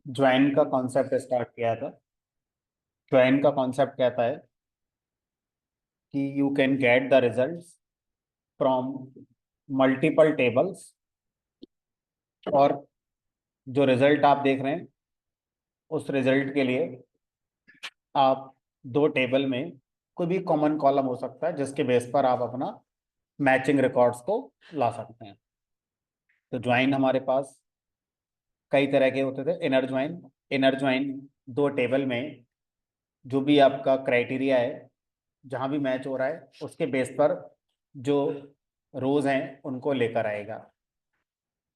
Join का concept start किया था। ज्वाइन का कॉन्सेप्ट कहता है कि you can get the results from multiple tables, और जो रिजल्ट आप देख रहे हैं उस रिजल्ट के लिए आप दो टेबल में कोई भी कॉमन कॉलम हो सकता है जिसके बेस पर आप अपना मैचिंग रिकॉर्ड्स को ला सकते हैं। तो ज्वाइन हमारे पास कई तरह के होते थे। इनर ज्वाइन दो टेबल में जो भी आपका क्राइटेरिया है, जहां भी मैच हो रहा है उसके बेस पर जो रोज हैं उनको लेकर आएगा।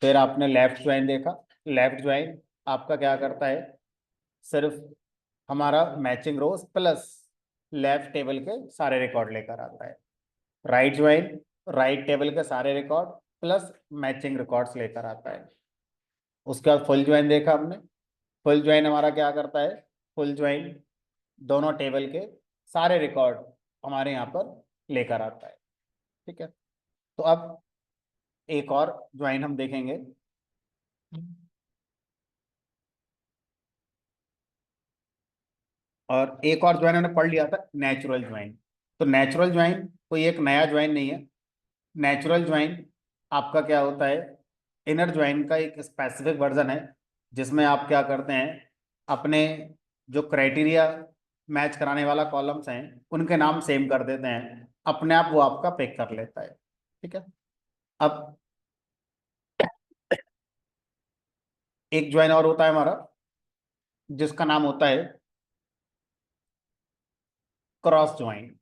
फिर आपने लेफ्ट ज्वाइन देखा। लेफ्ट ज्वाइन आपका क्या करता है, सिर्फ हमारा मैचिंग रोज प्लस लेफ्ट टेबल के सारे रिकॉर्ड लेकर आता है। राइट ज्वाइन राइट टेबल के सारे रिकॉर्ड प्लस मैचिंग रिकॉर्ड्स लेकर आता है। उसके बाद फुल ज्वाइन देखा हमने। फुल ज्वाइन हमारा क्या करता है, फुल ज्वाइन दोनों टेबल के सारे रिकॉर्ड हमारे यहाँ पर लेकर आता है। ठीक है। तो अब एक और ज्वाइन हम देखेंगे। और एक और ज्वाइन हमने पढ़ लिया था, नेचुरल ज्वाइन। तो नेचुरल ज्वाइन कोई एक नया ज्वाइन नहीं है। नेचुरल ज्वाइन आपका क्या होता है, इनर ज्वाइन का एक स्पेसिफिक वर्जन है जिसमें आप क्या करते हैं, अपने जो क्राइटेरिया मैच कराने वाला कॉलम्स हैं उनके नाम सेम कर देते हैं, अपने आप वो आपका पिक कर लेता है। ठीक है। अब एक ज्वाइन और होता है हमारा जिसका नाम होता है क्रॉस ज्वाइन।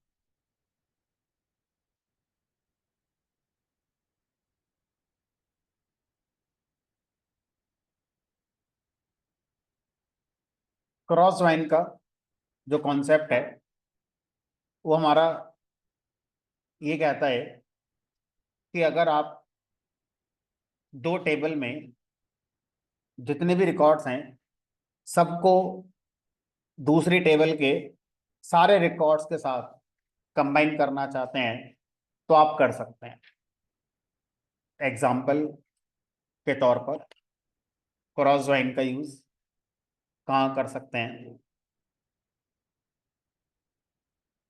क्रॉस ज्वाइन का जो कॉन्सेप्ट है वो हमारा ये कहता है कि अगर आप दो टेबल में जितने भी रिकॉर्ड्स हैं सबको दूसरी टेबल के सारे रिकॉर्ड्स के साथ कंबाइन करना चाहते हैं तो आप कर सकते हैं। एग्जाम्पल के तौर पर क्रॉस ज्वाइन का यूज कहाँ कर सकते हैं,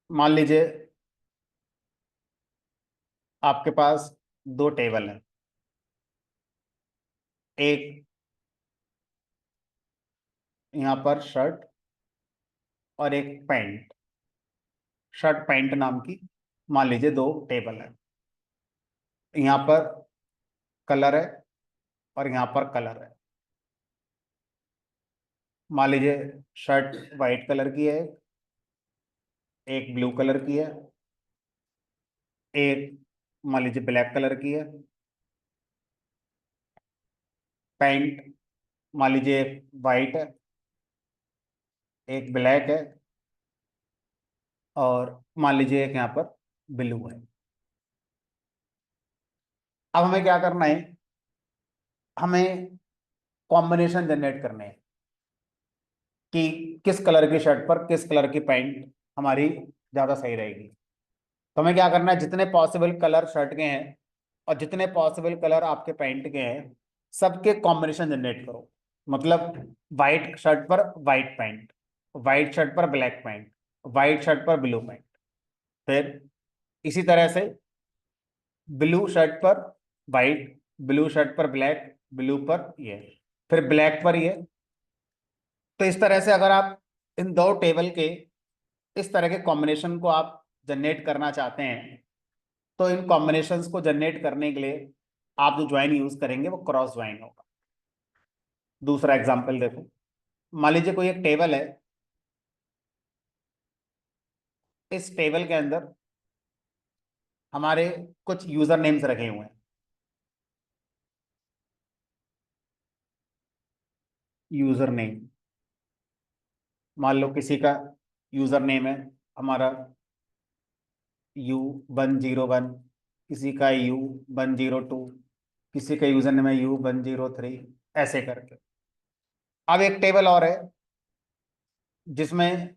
मान लीजिए आपके पास दो टेबल हैं। एक यहाँ पर शर्ट और एक पैंट, शर्ट पैंट नाम की मान लीजिए दो टेबल है। यहाँ पर कलर है और यहाँ पर कलर है। मान लीजिए शर्ट वाइट कलर की है, एक ब्लू कलर की है, एक मान लीजिए ब्लैक कलर की है। पैंट मान लीजिए एक वाइट है, एक ब्लैक है, और मान लीजिए एक यहाँ पर ब्लू है। अब हमें क्या करना है, हमें कॉम्बिनेशन जनरेट करने हैं कि किस कलर की शर्ट पर किस कलर की पैंट हमारी ज़्यादा सही रहेगी। तो हमें क्या करना है, जितने पॉसिबल कलर शर्ट के हैं और जितने पॉसिबल कलर आपके पैंट के हैं सबके कॉम्बिनेशन जनरेट करो। मतलब वाइट शर्ट पर वाइट पैंट, वाइट शर्ट पर ब्लैक पैंट, वाइट शर्ट पर ब्लू पैंट। फिर इसी तरह से ब्लू शर्ट पर वाइट, ब्लू शर्ट पर ब्लैक, ब्लू पर ये, फिर ब्लैक पर ये। तो इस तरह से अगर आप इन दो टेबल के इस तरह के कॉम्बिनेशन को आप जनरेट करना चाहते हैं तो इन कॉम्बिनेशंस को जनरेट करने के लिए आप जो ज्वाइन यूज करेंगे वो क्रॉस ज्वाइन होगा। दूसरा एग्जांपल देखो। मान लीजिए कोई एक टेबल है, इस टेबल के अंदर हमारे कुछ यूजर नेम्स रखे हुए हैं। यूजर नेम, मान लो किसी का यूजर नेम है हमारा U101, किसी का U102, किसी का यूजर नेम है U103, ऐसे करके। अब एक टेबल और है जिसमें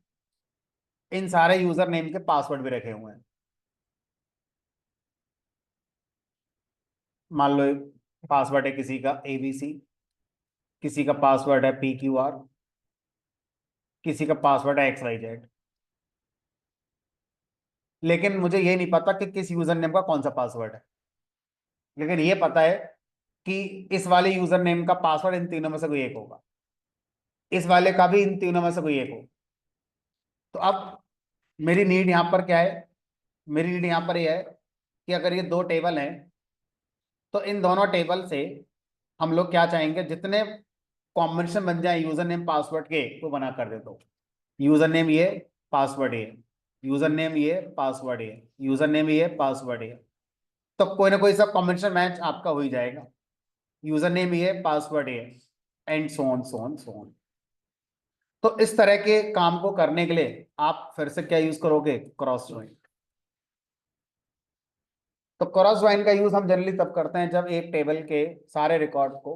इन सारे यूजर नेम के पासवर्ड भी रखे हुए हैं। मान लो पासवर्ड है किसी का ABC, किसी का पासवर्ड है PQR, किसी का पासवर्ड है XYZ। लेकिन मुझे ये नहीं पता कि किस यूजर नेम का कौन सा पासवर्ड है। लेकिन ये पता है कि इस वाले यूजर नेम का पासवर्ड इन तीनों में से कोई एक होगा, इस वाले का भी इन तीनों में से कोई एक हो। तो अब मेरी नीड यहाँ पर क्या है? मेरी नीड यहाँ पर यह है कि अगर ये दो टेबल हैं तो इन दोनों टेबल से हम लोग क्या चाहेंगे, जितने कॉम्बिनेशन बन जाए यूजर नेम पासवर्ड के वो बना कर दे। दो यूजर नेम ये, पासवर्ड ये, यूजर नेम ये, पासवर्ड ये, यूजर नेम ये, पासवर्ड ये। तो कोई ना कोई सा कॉम्बिनेशन मैच आपका हो ही जाएगा। यूजर नेम ये, पासवर्ड ये, and so on so on so on. तो इस तरह के काम को करने के लिए आप फिर से क्या यूज करोगे? Cross join. तो क्रॉस ज्वाइन का यूज हम जनरली तब करते हैं जब एक टेबल के सारे रिकॉर्ड को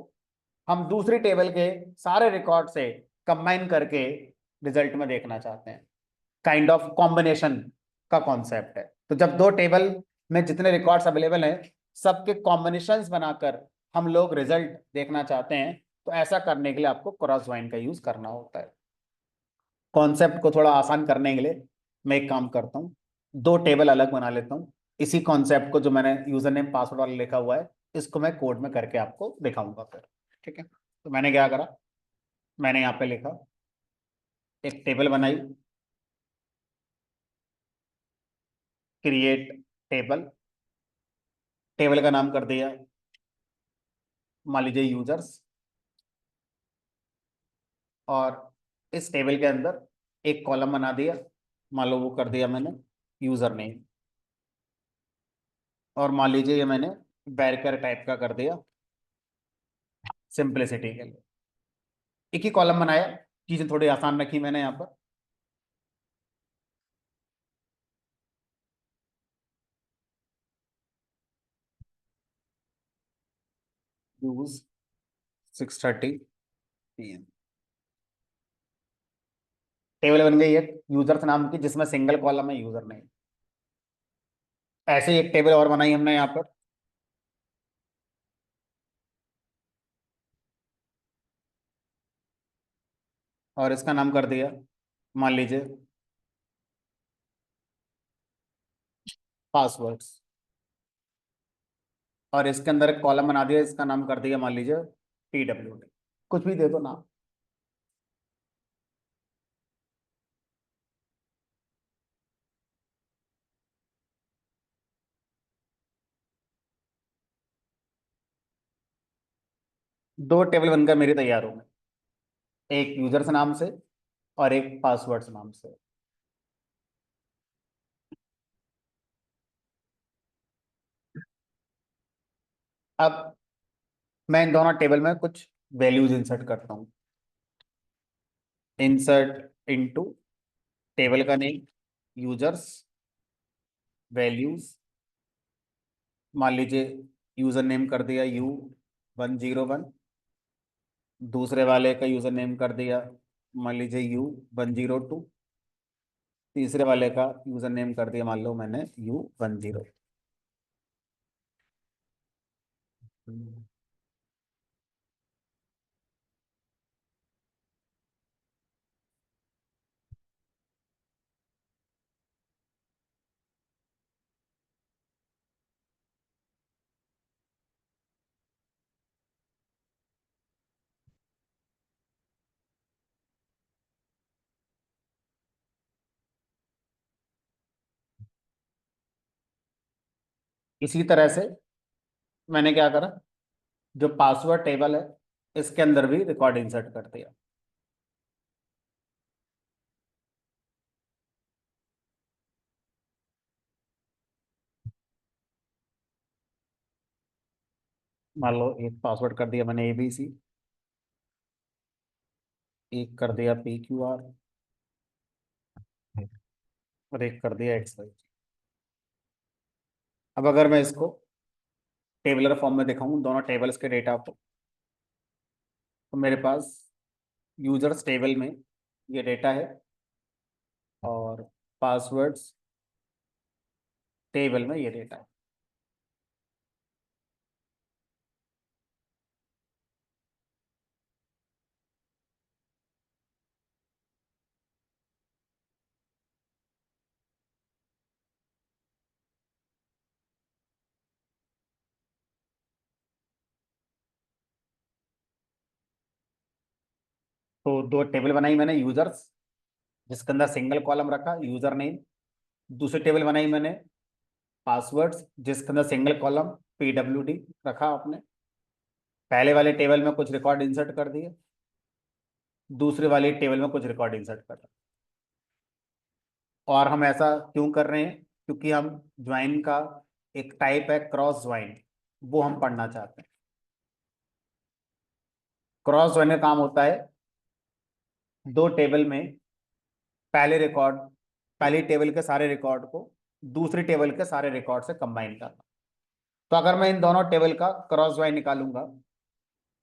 हम दूसरी टेबल के सारे रिकॉर्ड से कंबाइन करके रिजल्ट में देखना चाहते हैं। काइंड ऑफ कॉम्बिनेशन का कॉन्सेप्ट है। तो जब दो टेबल में जितने रिकॉर्ड्स अवेलेबल हैं सबके कॉम्बिनेशंस बनाकर हम लोग रिजल्ट देखना चाहते हैं, तो ऐसा करने के लिए आपको क्रॉस ज्वाइन का यूज करना होता है। कॉन्सेप्ट को थोड़ा आसान करने के लिए मैं एक काम करता हूँ, दो टेबल अलग बना लेता हूँ। इसी कॉन्सेप्ट को जो मैंने यूजर नेम पासवर्ड वाला लिखा हुआ है इसको मैं कोड में करके आपको दिखाऊंगा फिर। ठीक है, तो मैंने क्या करा, मैंने यहाँ पे लिखा, एक टेबल बनाई, क्रिएट टेबल। टेबल का नाम कर दिया मान लीजिए यूजर्स, और इस टेबल के अंदर एक कॉलम बना दिया, मान लो वो कर दिया मैंने यूजर नेम, और मान लीजिए ये मैंने बैरियर टाइप का कर दिया सिंपलिसिटी के लिए। एक ही कॉलम बनाया, चीजें थोड़ी आसान रखी मैंने यहाँ पर। Use 6:30 PM। टेबल बन गई एक यूजर्स नाम की जिसमें सिंगल कॉलम है यूजर नेम। ऐसे ही एक टेबल और बनाई हमने यहाँ पर, और इसका नाम कर दिया मान लीजिए पासवर्ड्स, और इसके अंदर एक कॉलम बना दिया, इसका नाम कर दिया मान लीजिए PWD। कुछ भी दे दो नाम। दो टेबल बनकर मेरी तैयार हो गई, एक यूजर्स नाम से और एक पासवर्ड्स नाम से। अब मैं इन दोनों टेबल में कुछ वैल्यूज इंसर्ट करता हूँ। इंसर्ट इनटू टेबल का नेम, यूजर्स, वैल्यूज। मान लीजिए यूजर नेम कर दिया U101, दूसरे वाले का यूजर नेम कर दिया मान लीजिए U102, तीसरे वाले का यूजर नेम कर दिया मान लो मैंने U10। इसी तरह से मैंने क्या करा, जो पासवर्ड टेबल है इसके अंदर भी रिकॉर्ड इंसर्ट कर दिया। मान लो एक पासवर्ड कर दिया मैंने ABC, एक कर दिया PQR, और एक कर दिया XY। अब अगर मैं इसको टेबलर फॉर्म में दिखाऊं दोनों टेबल्स के डेटा को, तो मेरे पास यूजर्स टेबल में ये डेटा है और पासवर्ड्स टेबल में ये डेटा है। तो दो टेबल बनाई मैंने, यूजर्स जिसके अंदर सिंगल कॉलम रखा यूजर नेम, दूसरी टेबल बनाई मैंने पासवर्ड्स जिसके अंदर सिंगल कॉलम PWD रखा आपने। पहले वाले टेबल में कुछ रिकॉर्ड इंसर्ट कर दिए, दूसरे वाली टेबल में कुछ रिकॉर्ड इंसर्ट कर दिए। और हम ऐसा क्यों कर रहे हैं? क्योंकि हम ज्वाइन का एक टाइप है क्रॉस ज्वाइन, वो हम पढ़ना चाहते हैं। क्रॉस ज्वाइन का काम होता है दो टेबल में पहले रिकॉर्ड, पहली टेबल के सारे रिकॉर्ड को दूसरी टेबल के सारे रिकॉर्ड से कंबाइन करना। तो अगर मैं इन दोनों टेबल का क्रॉस ज्वाइन निकालूंगा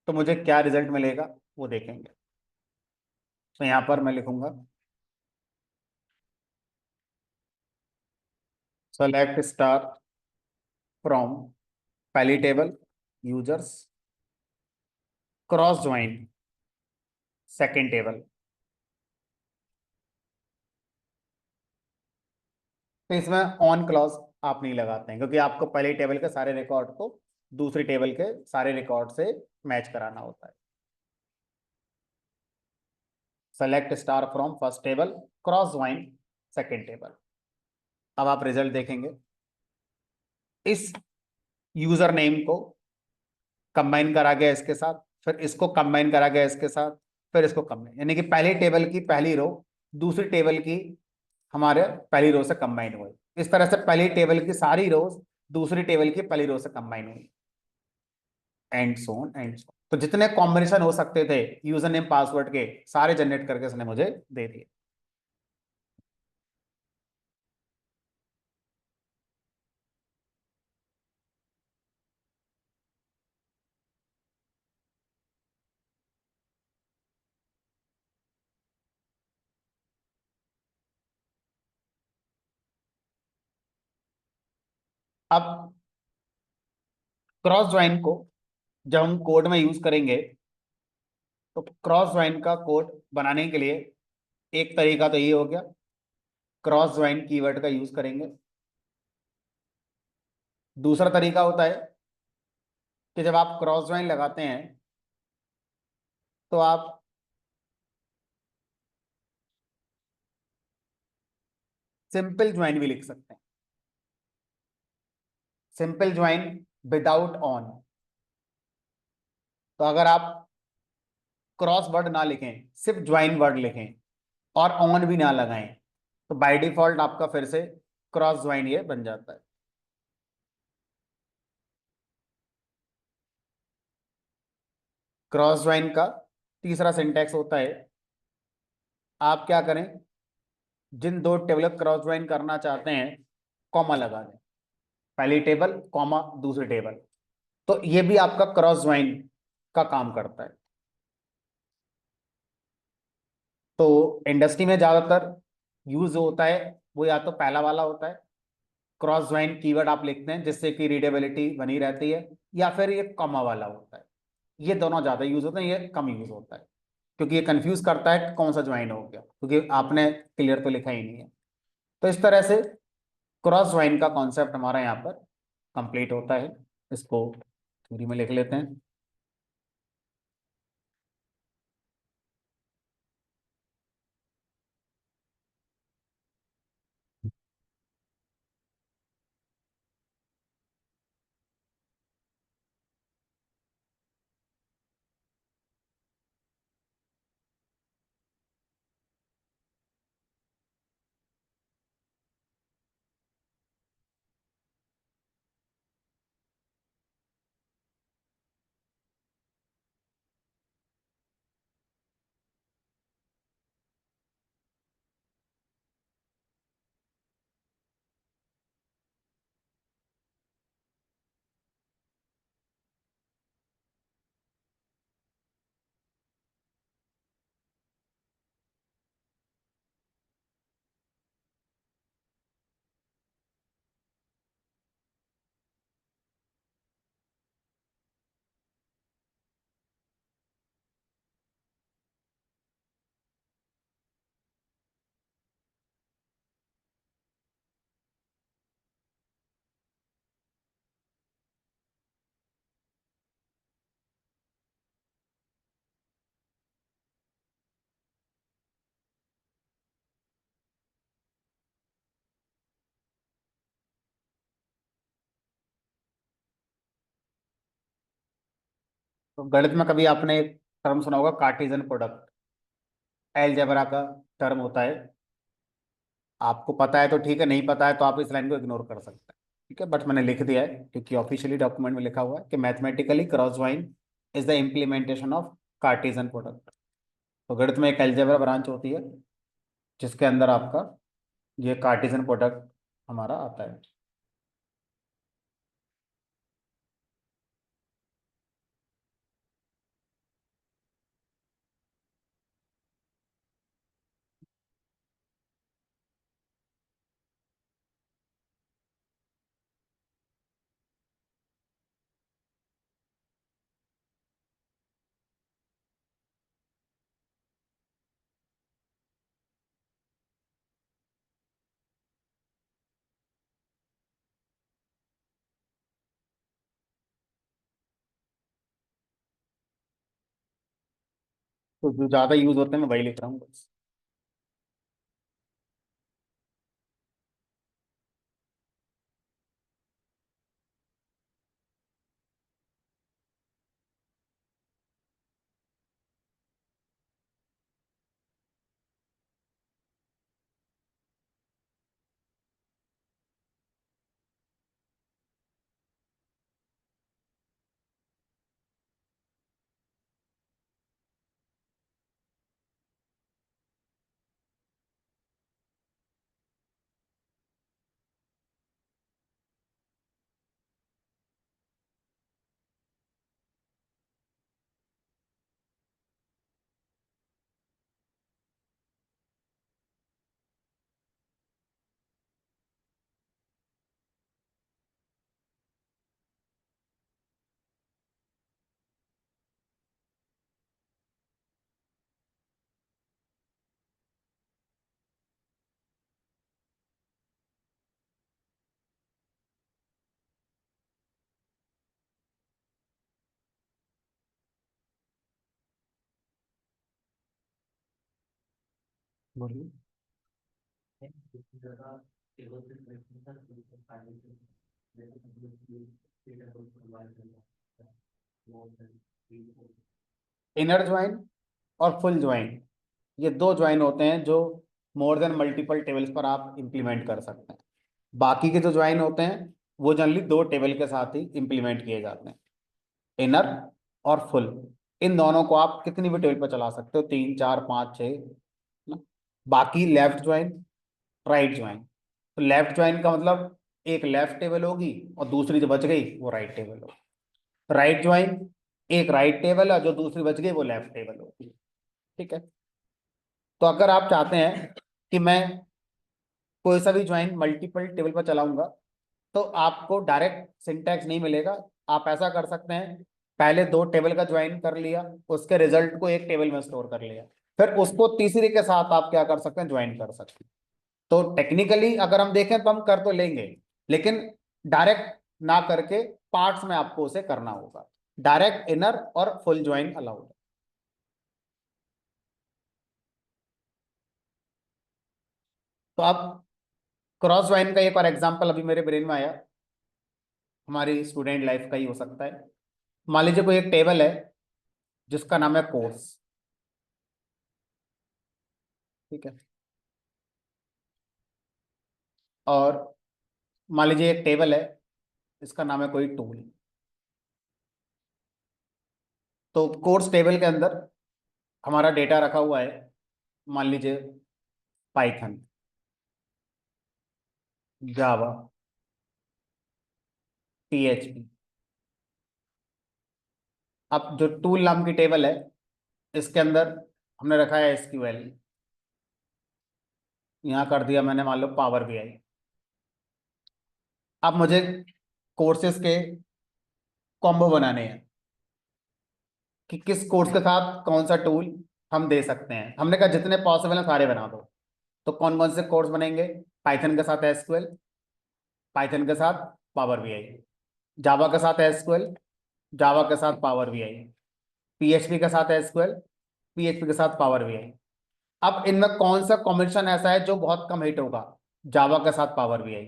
तो मुझे क्या रिजल्ट मिलेगा वो देखेंगे। तो यहां पर मैं लिखूंगा सेलेक्ट स्टार फ्रॉम पहली table users cross join second table. तो इसमें ऑन क्लॉज आप नहीं लगाते हैं क्योंकि आपको पहली टेबल के सारे रिकॉर्ड को दूसरी टेबल के सारे रिकॉर्ड से मैच कराना होता है। Select star from first table cross join second table. अब आप रिजल्ट देखेंगे, इस यूजर नेम को कंबाइन करा गया इसके साथ, फिर इसको कंबाइन करा गया इसके साथ, फिर इसको कंबाइन, यानी कि पहली टेबल की पहली रो दूसरी टेबल की हमारे पहली रो से कंबाइन हुई। इस तरह से पहली टेबल की सारी रोज दूसरी टेबल की पहली रो से कंबाइन हुई, एंड सोन एंड सोन। तो जितने कॉम्बिनेशन हो सकते थे यूजर नेम पासवर्ड के सारे जनरेट करके उसने मुझे दे दिए। अब क्रॉस ज्वाइन को जब हम कोड में यूज करेंगे तो क्रॉस ज्वाइन का कोड बनाने के लिए एक तरीका तो ये हो गया, क्रॉस ज्वाइन कीवर्ड का यूज करेंगे। दूसरा तरीका होता है कि जब आप क्रॉस ज्वाइन लगाते हैं तो आप सिंपल ज्वाइन भी लिख सकते हैं। Simple join without on. तो अगर आप क्रॉस वर्ड ना लिखें, सिर्फ ज्वाइन वर्ड लिखें और ऑन भी ना लगाएं, तो बाय डिफॉल्ट आपका फिर से क्रॉस ज्वाइन ये बन जाता है। क्रॉस ज्वाइन का तीसरा सिंटैक्स होता है, आप क्या करें, जिन दो टेबल क्रॉस ज्वाइन करना चाहते हैं कॉमा लगा दें, पहली टेबल कॉमा दूसरी टेबल। तो ये भी आपका क्रॉस ज्वाइन का काम करता है। तो इंडस्ट्री में ज्यादातर यूज होता है वो या तो पहला वाला होता है, क्रॉस ज्वाइन कीवर्ड आप लिखते हैं जिससे कि रीडेबिलिटी बनी रहती है, या फिर ये कॉमा वाला होता है। ये दोनों ज्यादा यूज होते हैं, ये कम यूज होता है क्योंकि ये कंफ्यूज करता है कि कौन सा ज्वाइन हो गया क्योंकि आपने क्लियर तो लिखा ही नहीं है। तो इस तरह से क्रॉस ज्वाइन का कॉन्सेप्ट हमारा यहाँ पर कंप्लीट होता है। इसको थ्योरी में लिख लेते हैं। तो गणित में कभी आपने एक टर्म सुना होगा, कार्टेशियन प्रोडक्ट। अलजेब्रा का टर्म होता है। आपको पता है तो ठीक है, नहीं पता है तो आप इस लाइन को इग्नोर कर सकते हैं। ठीक है, बट मैंने लिख दिया है क्योंकि ऑफिशियली डॉक्यूमेंट में लिखा हुआ है कि mathematically cross join is the implementation of Cartesian product. तो गणित में एक अलजेब्रा ब्रांच होती है जिसके अंदर आपका ये कार्टेशियन प्रोडक्ट हमारा आता है। तो जो ज्यादा यूज होते हैं मैं वही लिख रहा हूँ बस। बोलिए। इनर ज्वाइन और फुल ज्वाइन, ये दो ज्वाइन होते हैं जो मोर देन मल्टीपल टेबल्स पर आप इंप्लीमेंट कर सकते हैं। बाकी के जो ज्वाइन होते हैं वो जनरली दो टेबल के साथ ही इंप्लीमेंट किए जाते हैं, इनर और फुल। इन दोनों को आप कितनी भी टेबल पर चला सकते हो, 3 4 5 6 ना। बाकी लेफ्ट ज्वाइन, राइट ज्वाइन। तो लेफ्ट ज्वाइन का मतलब एक लेफ्ट टेबल होगी और दूसरी जो बच गई वो राइट टेबल होगी। राइट ज्वाइन, एक राइट टेबल है, जो दूसरी बच गई वो लेफ्ट टेबल होगी। ठीक है। तो अगर आप चाहते हैं कि मैं कोई सा भी ज्वाइन मल्टीपल टेबल पर चलाऊंगा तो आपको डायरेक्ट सिंटैक्स नहीं मिलेगा। आप ऐसा कर सकते हैं, पहले दो टेबल का ज्वाइन कर लिया, उसके रिजल्ट को एक टेबल में स्टोर कर लिया, फिर उसको तीसरे के साथ आप क्या कर सकते हैं, ज्वाइन कर सकते हैं। तो टेक्निकली अगर हम देखें तो हम कर तो लेंगे, लेकिन डायरेक्ट ना करके पार्ट्स में आपको उसे करना होगा। डायरेक्ट इनर और फुल ज्वाइन अलाउड है। तो अब क्रॉस ज्वाइन का एक और एग्जांपल अभी मेरे ब्रेन में आया, हमारी स्टूडेंट लाइफ का ही हो सकता है। मान लीजिए कोई एक टेबल है जिसका नाम है कोर्स। ठीक है। और मान लीजिए एक टेबल है, इसका नाम है कोई टूल। तो कोर्स टेबल के अंदर हमारा डेटा रखा हुआ है, मान लीजिए पाइथन, जावा, पीएचपी। अब जो टूल नाम की टेबल है इसके अंदर हमने रखा है एसक्यूएल। यहाँ कर दिया मैंने मान लो पावर बीआई। अब मुझे कोर्सेज के कॉम्बो बनाने हैं कि किस कोर्स के साथ कौन सा टूल हम दे सकते हैं। हमने कहा जितने पॉसिबल हैं सारे बना दो। तो कौन कौन से कोर्स बनेंगे, पाइथन के साथ एसक्यूएल, पाइथन के साथ पावर बीआई, जावा के साथ एसक्यूएल, जावा के साथ पावर बीआई, पीएचपी के साथ एसक्यूएल, पीएचपी के साथ पावर बीआई। अब इनमें कौन सा कॉम्बिनेशन ऐसा है जो बहुत कम हिट होगा, जावा के साथ पावर बीआई,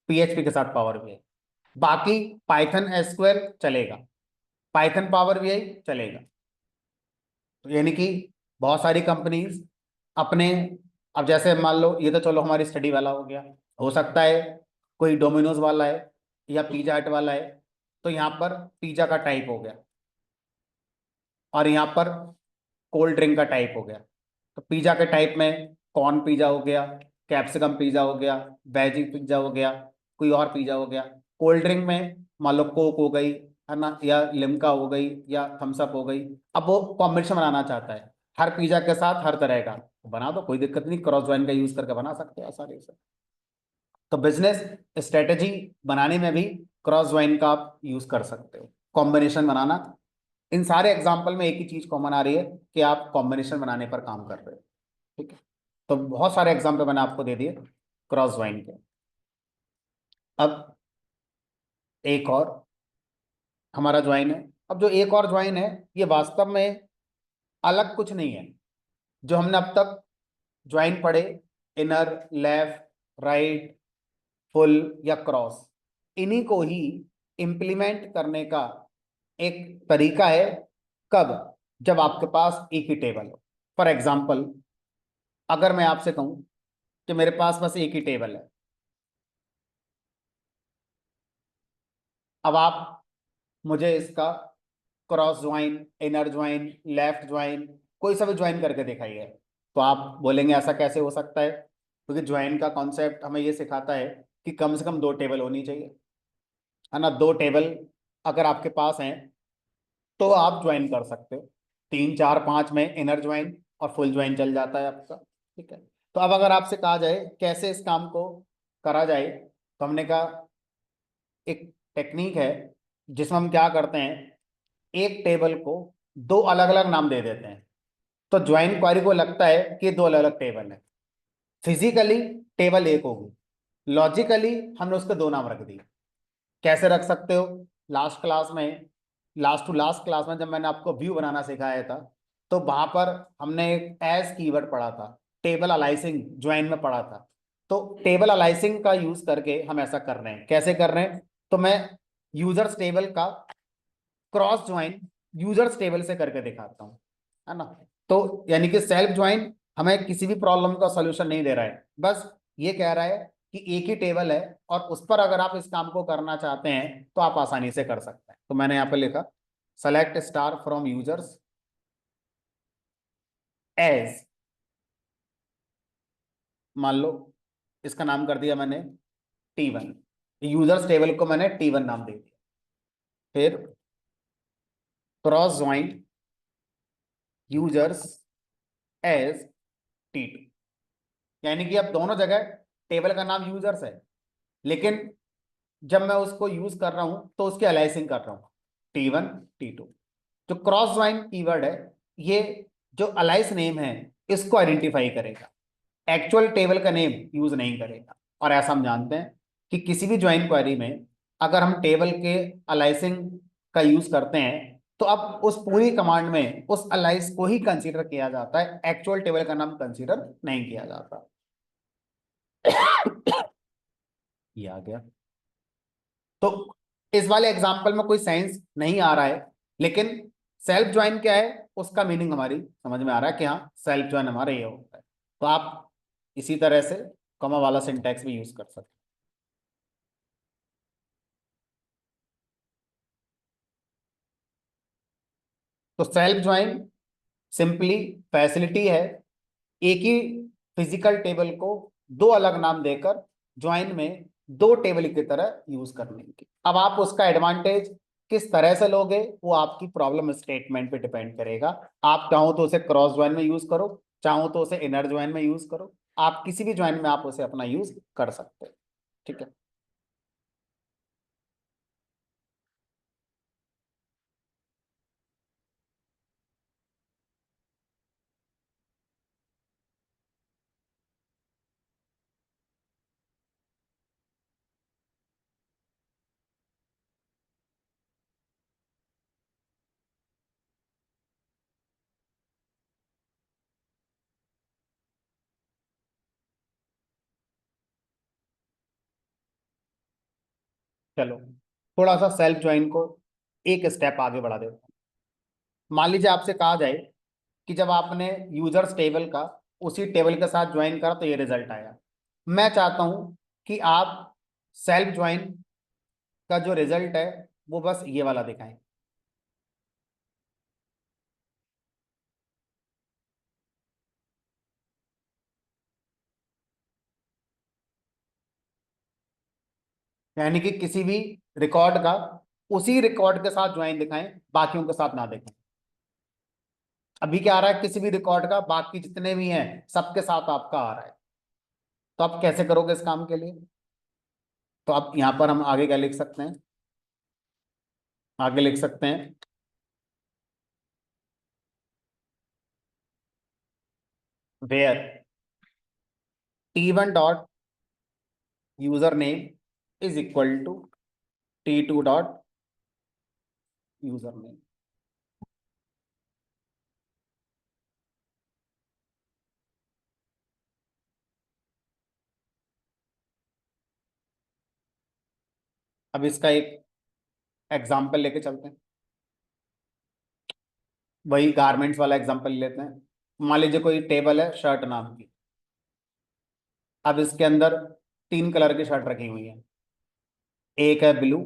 पीएचपी के साथ पावर बीआई। बाकी पाइथन एसक्यूएल चलेगा। पाइथन पावर बीआई चलेगा। तो यानी कि बहुत सारी कंपनीज अपने, अब जैसे मान लो ये तो चलो हमारी स्टडी वाला हो गया, हो सकता है कोई डोमिनोज वाला है या पिज्जा हट वाला है, तो यहाँ पर पिज्जा का टाइप हो गया और यहाँ पर कोल्ड ड्रिंक का टाइप हो गया। तो पिज्जा के टाइप में कॉर्न पिज्जा हो गया, कैप्सिकम पिज्जा हो गया, वेजी पिज्जा हो गया, कोई और पिज्जा हो गया। कोल्ड ड्रिंक में मान लो कोक हो गई, है ना, या लिम्का हो गई या थम्स अप हो गई। अब वो कॉम्बिनेशन बनाना चाहता है हर पिज्जा के साथ हर तरह का, तो बना दो, कोई दिक्कत नहीं, क्रॉस ज्वाइन का यूज करके बना सकते हो आसानी से। तो बिजनेस स्ट्रेटेजी बनाने में भी क्रॉस ज्वाइन का आप यूज कर सकते हो, कॉम्बिनेशन बनाना। इन सारे एग्जाम्पल में एक ही चीज कॉमन आ रही है कि आप कॉम्बिनेशन बनाने पर काम कर रहे हो। ठीक है, तो बहुत सारे एग्जाम्पल मैंने आपको दे दिए क्रॉस ज्वाइन के। अब एक और हमारा ज्वाइन है। अब जो एक और ज्वाइन है, ये वास्तव में अलग कुछ नहीं है। जो हमने अब तक ज्वाइन पढ़े, इनर, लेफ्ट, राइट, फुल या क्रॉस, इन्हीं को ही इंप्लीमेंट करने का एक तरीका है। कब? जब आपके पास एक ही टेबल हो। फॉर एग्जाम्पल, अगर मैं आपसे कहूं कि मेरे पास बस एक ही टेबल है, अब आप मुझे इसका cross join, inner join, left join, कोई सा भी ज्वाइन करके दिखाइए। तो आप बोलेंगे ऐसा कैसे हो सकता है, क्योंकि ज्वाइन का कॉन्सेप्ट हमें ये सिखाता है कि कम से कम दो टेबल होनी चाहिए, है ना। दो टेबल अगर आपके पास हैं तो आप ज्वाइन कर सकते हो। तीन चार पांच में इनर ज्वाइन और फुल ज्वाइन चल जाता है आपका। ठीक है, तो अब अगर आपसे कहा जाए कैसे इस काम को करा जाए, तो हमने कहा एक टेक्निक है जिसमें हम क्या करते हैं, एक टेबल को दो अलग अलग नाम दे देते हैं। तो ज्वाइन क्वेरी को लगता है कि ये दो अलग अलग टेबल है। फिजिकली टेबल एक होगी, लॉजिकली हमने उसके दो नाम रख दिए। कैसे रख सकते हो? लास्ट क्लास में, लास्ट टू लास्ट क्लास में जब मैंने आपको व्यू बनाना सिखाया था, तो वहां पर हमने एक एज कीवर्ड पढ़ा था, टेबल अलाइसिंग ज्वाइन में पढ़ा था। तो टेबल अलाइसिंग का यूज करके हम ऐसा कर रहे हैं। कैसे कर रहे हैं? तो मैं यूजर्स टेबल का क्रॉस ज्वाइन यूजर्स टेबल से करके दिखाता हूँ, है ना। तो यानी कि सेल्फ ज्वाइन हमें किसी भी प्रॉब्लम का सॉल्यूशन नहीं दे रहा है, बस ये कह रहा है कि एक ही टेबल है और उस पर अगर आप इस काम को करना चाहते हैं तो आप आसानी से कर सकते हैं। तो मैंने यहाँ पे लिखा select star from users as, मान लो इसका नाम कर दिया मैंने T1, यूजर्स टेबल को मैंने T1 नाम दे दिया। फिर cross join users as T2, यानी कि अब दोनों जगह टेबल का नाम यूजर्स है, लेकिन जब मैं उसको यूज कर रहा हूं तो उसकी अलाइसिंग कर रहा हूं T1 T2। जो क्रॉस ज्वाइन कीवर्ड है, ये जो अलाइस नेम है इसको आइडेंटिफाई करेगा, एक्चुअल टेबल का नेम यूज नहीं करेगा। और ऐसा हम जानते हैं कि किसी भी ज्वाइन क्वेरी में अगर हम टेबल के अलाइसिंग का यूज करते हैं तो अब उस पूरी कमांड में उस अलाइस को ही कंसीडर किया जाता है, एक्चुअल टेबल का नाम कंसीडर नहीं किया जाता। ये आ गया। तो इस वाले एग्जाम्पल में कोई साइंस नहीं आ रहा है, लेकिन सेल्फ ज्वाइन क्या है उसका मीनिंग हमारी समझ में आ रहा है कि हाँ सेल्फ ज्वाइन हमारा ये होता है। तो आप इसी तरह से कॉमा वाला सिंटैक्स भी यूज कर सकते हैं। तो सेल्फ ज्वाइन सिंपली फैसिलिटी है एक ही फिजिकल टेबल को दो अलग नाम देकर ज्वाइन में दो टेबल की तरह यूज करने की। अब आप उसका एडवांटेज किस तरह से लोगे वो आपकी प्रॉब्लम स्टेटमेंट पे डिपेंड करेगा। आप चाहो तो उसे क्रॉस ज्वाइन में यूज करो, चाहो तो उसे इनर ज्वाइन में यूज करो, आप किसी भी ज्वाइन में आप उसे अपना यूज कर सकते हो। ठीक है, चलो थोड़ा सा सेल्फ ज्वाइन को एक स्टेप आगे बढ़ा देता हूँ। मान लीजिए आपसे कहा जाए कि जब आपने यूजर्स टेबल का उसी टेबल के साथ ज्वाइन करा तो ये रिजल्ट आया। मैं चाहता हूं कि आप सेल्फ ज्वाइन का जो रिजल्ट है वो बस ये वाला दिखाएं। यानी कि किसी भी रिकॉर्ड का उसी रिकॉर्ड के साथ ज्वाइन दिखाएं, बाकियों के साथ ना दिखाएं। अभी क्या आ रहा है, किसी भी रिकॉर्ड का बाकी जितने भी हैं सबके साथ आपका आ रहा है। तो आप कैसे करोगे इस काम के लिए? तो आप यहां पर हम आगे क्या लिख सकते हैं, आगे लिख सकते हैं where T1 dot user name is equal to T2 dot user name. अब इसका एक एग्जाम्पल लेके चलते हैं, वही गारमेंट्स वाला एग्जाम्पल लेते हैं। मान लीजिए कोई टेबल है शर्ट नाम की। अब इसके अंदर तीन कलर की शर्ट रखी हुई है, एक है ब्लू,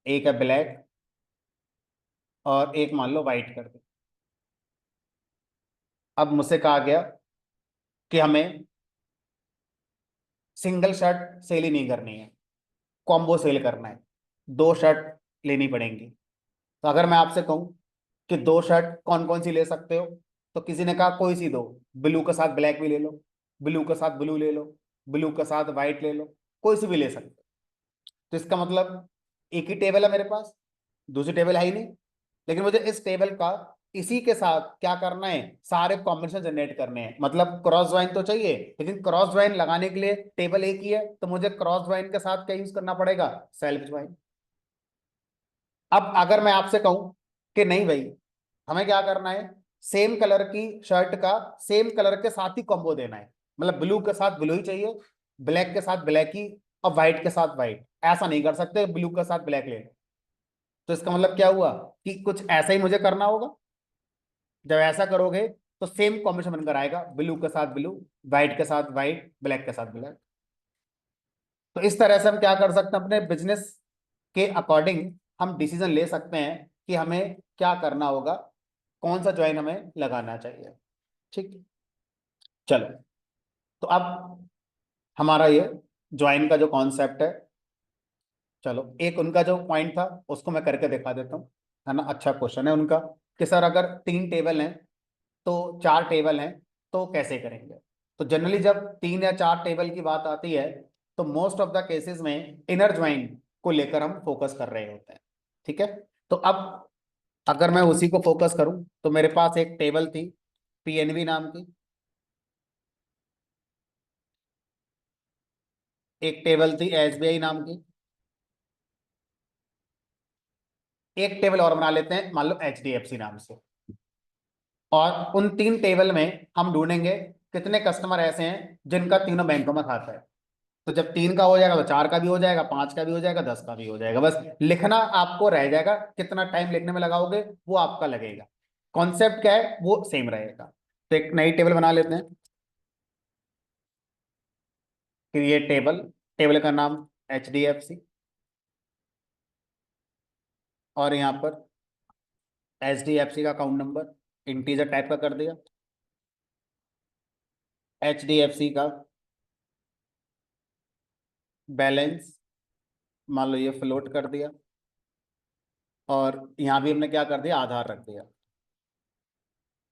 एक है ब्लैक, और एक मान लो वाइट कर दे। अब मुझसे कहा गया कि हमें सिंगल शर्ट सेल ही नहीं करनी है, कॉम्बो सेल करना है, दो शर्ट लेनी पड़ेंगी। तो अगर मैं आपसे कहूं कि दो शर्ट कौन कौन सी ले सकते हो, तो किसी ने कहा कोई सी दो, ब्लू के साथ ब्लैक भी ले लो, ब्लू के साथ ब्लू ले लो, ब्लू के साथ व्हाइट ले लो, कोई सी भी ले सकते हो। तो इसका मतलब एक ही टेबल है मेरे पास, दूसरी टेबल है ही नहीं। लेकिन मुझे इस टेबल का इसी के साथ क्या करना है, सारे कॉम्बिनेशन जनरेट करने हैं। मतलब क्रॉस ज्वाइन तो चाहिए, लेकिन क्रॉस ज्वाइन लगाने के लिए टेबल एक ही है, तो मुझे क्रॉस ज्वाइन के साथ क्या यूज करना पड़ेगा, सेल्फ ज्वाइन। अब अगर मैं आपसे कहूं कि नहीं भाई, हमें क्या करना है, सेम कलर की शर्ट का सेम कलर के साथ ही कॉम्बो देना है, मतलब ब्लू के साथ ब्लू ही चाहिए, ब्लैक के साथ ब्लैक ही, और व्हाइट के साथ व्हाइट। ऐसा नहीं कर सकते ब्लू के साथ ब्लैक ले लो। तो इसका मतलब क्या हुआ कि कुछ ऐसा ही मुझे करना होगा। जब ऐसा करोगे तो सेम कॉम्बिनेशन बनकर आएगा, ब्लू के साथ ब्लू, व्हाइट के साथ व्हाइट, ब्लैक के साथ ब्लैक। तो इस तरह से हम क्या कर सकते हैं, अपने बिजनेस के अकॉर्डिंग हम डिसीजन ले सकते हैं कि हमें क्या करना होगा, कौन सा ज्वाइन हमें लगाना चाहिए। ठीक, चलो। तो अब हमारा ये ज्वाइन का जो कॉन्सेप्ट है, चलो एक उनका जो पॉइंट था उसको मैं करके दिखा देता हूँ, है ना। अच्छा क्वेश्चन है उनका कि सर अगर तीन टेबल हैं तो चार टेबल हैं तो कैसे करेंगे। तो जनरली जब तीन या चार टेबल की बात आती है तो मोस्ट ऑफ द केसेस में इनर ज्वाइन को लेकर हम फोकस कर रहे होते हैं। ठीक है। तो अब अगर मैं उसी को फोकस करूं तो मेरे पास एक टेबल थी पीएनबी नाम की, एक टेबल थी एसबीआई नाम की, एक टेबल और बना लेते हैं मान लो एचडीएफसी नाम से। और उन तीन टेबल में हम ढूंढेंगे कितने कस्टमर ऐसे हैं जिनका तीनों बैंकों में खाता है। तो जब तीन का हो जाएगा तो चार का भी हो जाएगा, पांच का भी हो जाएगा, 10 का भी हो जाएगा। बस लिखना आपको रह जाएगा, कितना टाइम लिखने में लगाओगे वो आपका लगेगा। कॉन्सेप्ट क्या है वो सेम रहेगा। तो एक नई टेबल बना लेते हैं, क्रिएट टेबल, टेबल का नाम एचडीएफसी, और यहाँ पर एचडीएफसी का अकाउंट नंबर इंटीजर टाइप का कर दिया, एचडीएफसी का बैलेंस मान लो ये फ्लोट कर दिया, और यहाँ भी हमने क्या कर दिया, आधार रख दिया,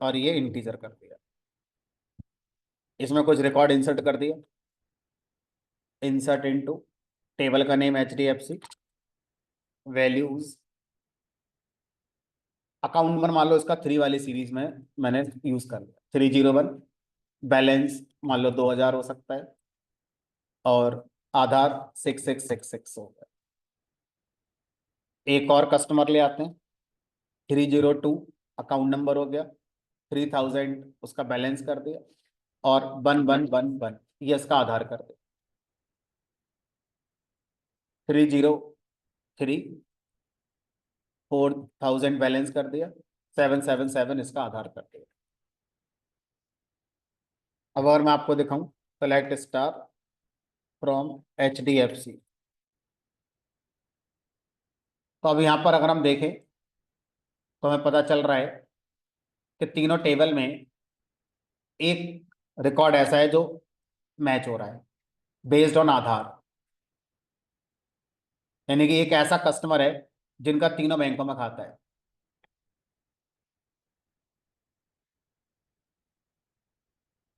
और ये इंटीजर कर दिया। इसमें कुछ रिकॉर्ड इंसर्ट कर दिया, इंसर्ट इनटू टेबल का name H D F C, values account number मान लो इसका थ्री वाली सीरीज में मैंने यूज कर लिया, 301, बैलेंस मान लो 2000 हो सकता है, और आधार 6666 हो गया। एक और कस्टमर ले आते हैं, 302 अकाउंट नंबर हो गया, 3000 उसका बैलेंस कर दिया, और 1111 ये इसका आधार कर दिया, 303 4000 बैलेंस कर दिया, 777 इसका आधार कर दिया। अब अगर मैं आपको दिखाऊं, सेलेक्ट स्टार फ्रॉम HDFC, तो अब यहाँ पर अगर हम देखें तो हमें पता चल रहा है कि तीनों टेबल में एक रिकॉर्ड ऐसा है जो मैच हो रहा है बेस्ड ऑन आधार, यानी कि एक ऐसा कस्टमर है जिनका तीनों बैंकों में खाता है।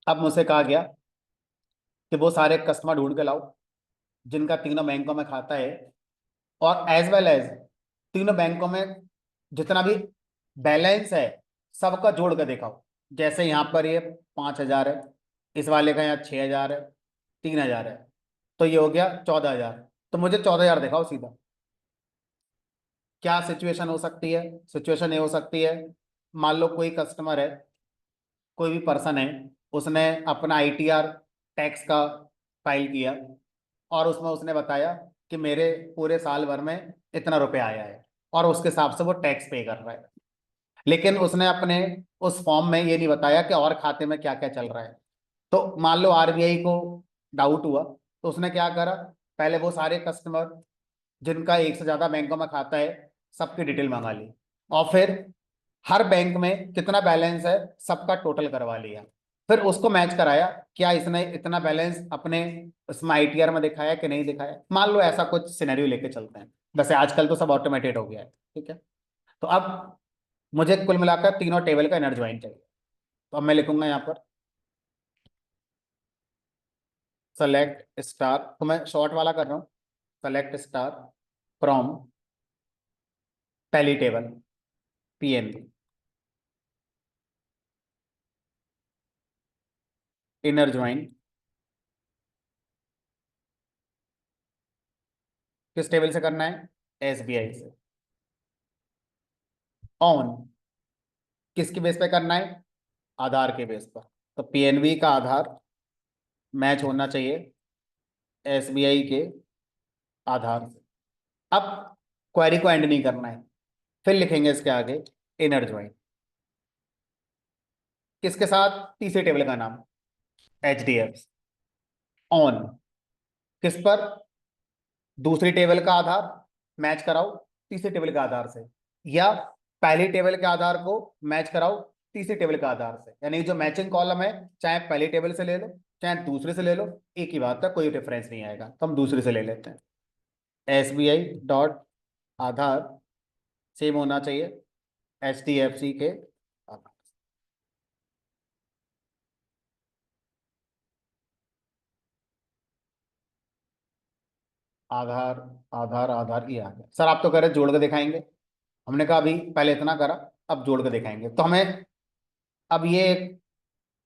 अब मुझसे कहा गया कि वो सारे कस्टमर ढूंढ के लाओ जिनका तीनों बैंकों में खाता है, और एज वेल एज तीनों बैंकों में जितना भी बैलेंस है सबका जोड़ के दिखाओ। जैसे यहाँ पर ये 5000 है, इस वाले का यहाँ 6000 है, 3000 है, तो ये हो गया 14000। तो मुझे 14000 दिखाओ सीधा। क्या सिचुएशन हो सकती है? सिचुएशन ये हो सकती है, मान लो कोई कस्टमर है, कोई भी पर्सन है, उसने अपना ITR टैक्स का फाइल किया और उसमें उसने बताया कि मेरे पूरे साल भर में इतना रुपए आया है, और उसके हिसाब से वो टैक्स पे कर रहा है। लेकिन उसने अपने उस फॉर्म में ये नहीं बताया कि और खाते में क्या क्या चल रहा है। तो मान लो RBI को डाउट हुआ, तो उसने क्या करा, पहले वो सारे कस्टमर जिनका एक से ज्यादा बैंकों में खाता है सबकी डिटेल मंगा ली, और फिर हर बैंक में कितना बैलेंस है सबका टोटल करवा लिया, फिर उसको मैच कराया क्या इसने इतना बैलेंस अपने उसमें ITR में दिखाया कि नहीं दिखाया। मान लो ऐसा कुछ सिनेरियो लेके चलते हैं, वैसे आजकल तो सब ऑटोमेटेड हो गया है, ठीक है। तो अब मुझे कुल मिलाकर तीनों टेबल का इनर ज्वाइन चाहिए, तो अब मैं लिखूंगा यहाँ पर सेलेक्ट स्टार, तो मैं शॉर्ट वाला कर रहा हूँ, सेलेक्ट स्टार फ्रॉम पहली टेबल PNB, इनर ज्वाइन किस टेबल से करना है? SBI से। ऑन किसके बेस पे करना है? आधार के बेस पर। तो PNB का आधार मैच होना चाहिए SBI के आधार से। अब क्वेरी को एंड नहीं करना है, फिर लिखेंगे इसके आगे इनर ज्वाइन किसके साथ? तीसरे टेबल का नाम HDFC। ऑन किस पर? दूसरी टेबल का आधार मैच कराओ तीसरी टेबल के आधार से, या पहली टेबल के आधार को मैच कराओ तीसरी टेबल के आधार से। यानी जो मैचिंग कॉलम है चाहे पहली टेबल से ले लो चाहे दूसरे से ले लो, एक ही बात है, कोई डिफरेंस नहीं आएगा। तो हम दूसरे से ले लेते हैं। SBI.आधार सेम होना चाहिए HDFC के आधार। आधार आधार आधार ये आ गया। सर आप तो कह रहे जोड़ के दिखाएंगे, हमने कहा अभी पहले इतना करा, अब जोड़ के दिखाएंगे। तो हमें अब ये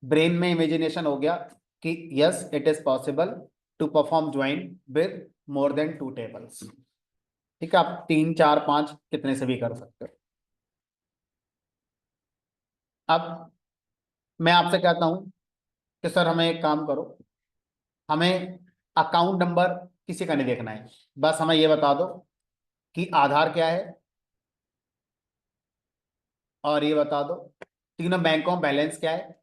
ब्रेन में इमेजिनेशन हो गया कि yes it is possible to perform join with more than 2 tables. ठीक है, आप 3 4 5 कितने से भी कर सकते हो। अब मैं आपसे कहता हूं कि सर हमें एक काम करो, हमें अकाउंट नंबर किसी का नहीं देखना है, बस हमें ये बता दो कि आधार क्या है, और ये बता दो तीनों बैंकों में बैलेंस क्या है,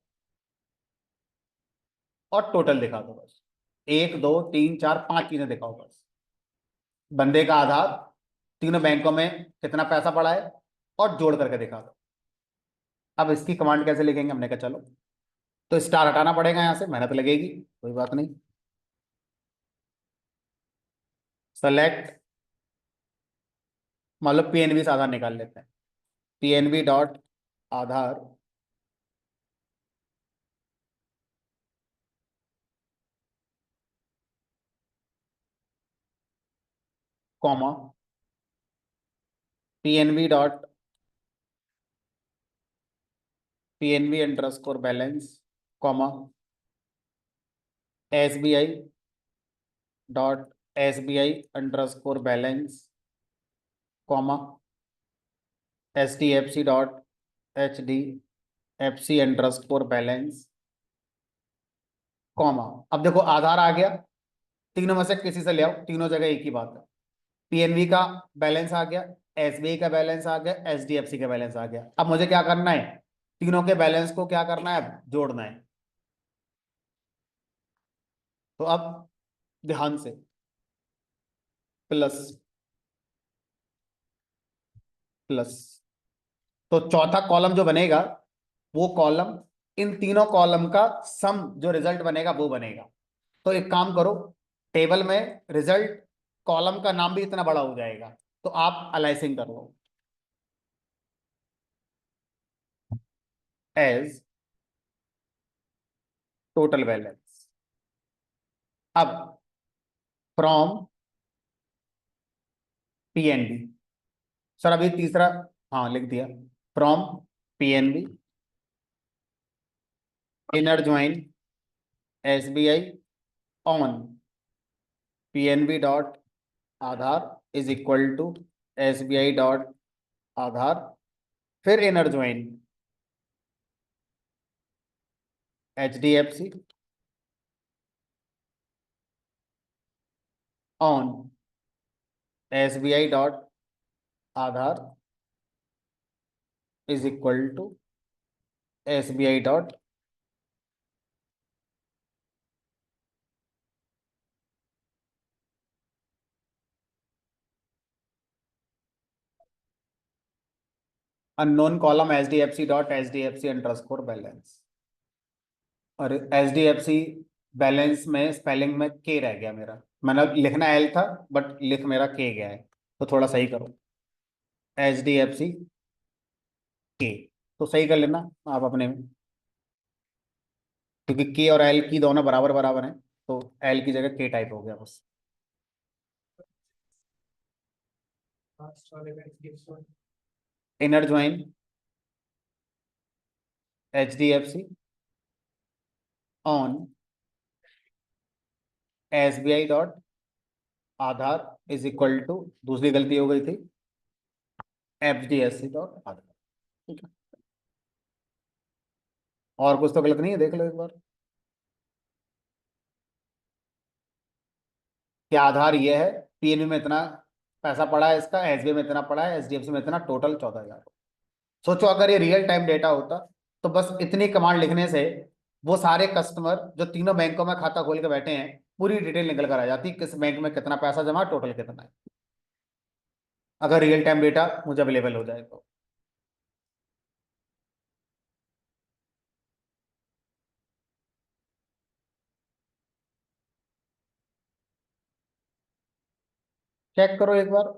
और टोटल दिखा दो बस। 1 2 3 4 5 चीजें दिखाओ बस। बंदे का आधार, तीनों बैंकों में कितना पैसा पड़ा है, और जोड़ करके दिखा दो। अब इसकी कमांड कैसे लिखेंगे? हमने कहा चलो, तो स्टार हटाना पड़ेगा यहां से, मेहनत लगेगी, कोई बात नहीं। सेलेक्ट, मान लो PNB से आधार निकाल लेते हैं। PNB.आधार comma PNB underscore balance comma SBI.SBI underscore balance comma HDFC.HDFC underscore balance comma. अब देखो आधार आ गया, तीनों में से किसी से ले आओ, तीनों जगह एक ही बात है। PNB का बैलेंस आ गया एसबीआई का बैलेंस आ गया, एचडीएफसी का बैलेंस आ गया। अब मुझे क्या करना है, तीनों के बैलेंस को क्या करना है, अब जोड़ना है। तो अब ध्यान से, प्लस प्लस, तो चौथा कॉलम जो बनेगा वो कॉलम, इन तीनों कॉलम का सम जो रिजल्ट बनेगा वो बनेगा। तो एक काम करो, टेबल में रिजल्ट कॉलम का नाम भी इतना बड़ा हो जाएगा, तो आप अलाइसिंग कर लो, एज टोटल बैलेंस। अब फ्रॉम पीएनबी, सर अभी तीसरा, हाँ लिख दिया, from PNB inner join SBI on PNB dot Aadhaar is equal to SBI dot Aadhaar, फिर inner join HDFC on SBI dot Aadhaar is equal to SBI dot, unknown column HDFC dot HDFC underscore balance. और HDFC balance में spelling में के रह गया मेरा, मैंने लिखना एल था बट लिख मेरा के गया है, तो थोड़ा सही करो, एचडीएफसी के, तो सही कर लेना आप अपने में, क्योंकि के और एल की दोनों बराबर बराबर हैं, तो एल की जगह के टाइप हो गया बस। Inner join HDFC on SBI dot Aadhaar is equal to, दूसरी गलती हो गई थी, एचडीएफसी डॉट आधार। ठीक है, और कुछ तो गलत नहीं है, देख लो एक बार। कि आधार ये है, पीएनबी में इतना पैसा पड़ा है, इसका एसबीआई में इतना पड़ा है, एचडीएफसी में इतना, टोटल 14,000। सोचो अगर ये रियल टाइम डेटा होता, तो बस इतनी कमांड लिखने से वो सारे कस्टमर जो तीनों बैंकों में खाता खोल के बैठे हैं, पूरी डिटेल निकल कर आ जाती, किस बैंक में कितना पैसा जमा, टोटल कितना है, अगर रियल टाइम डेटा मुझे अवेलेबल हो जाए तो। चेक करो एक बार,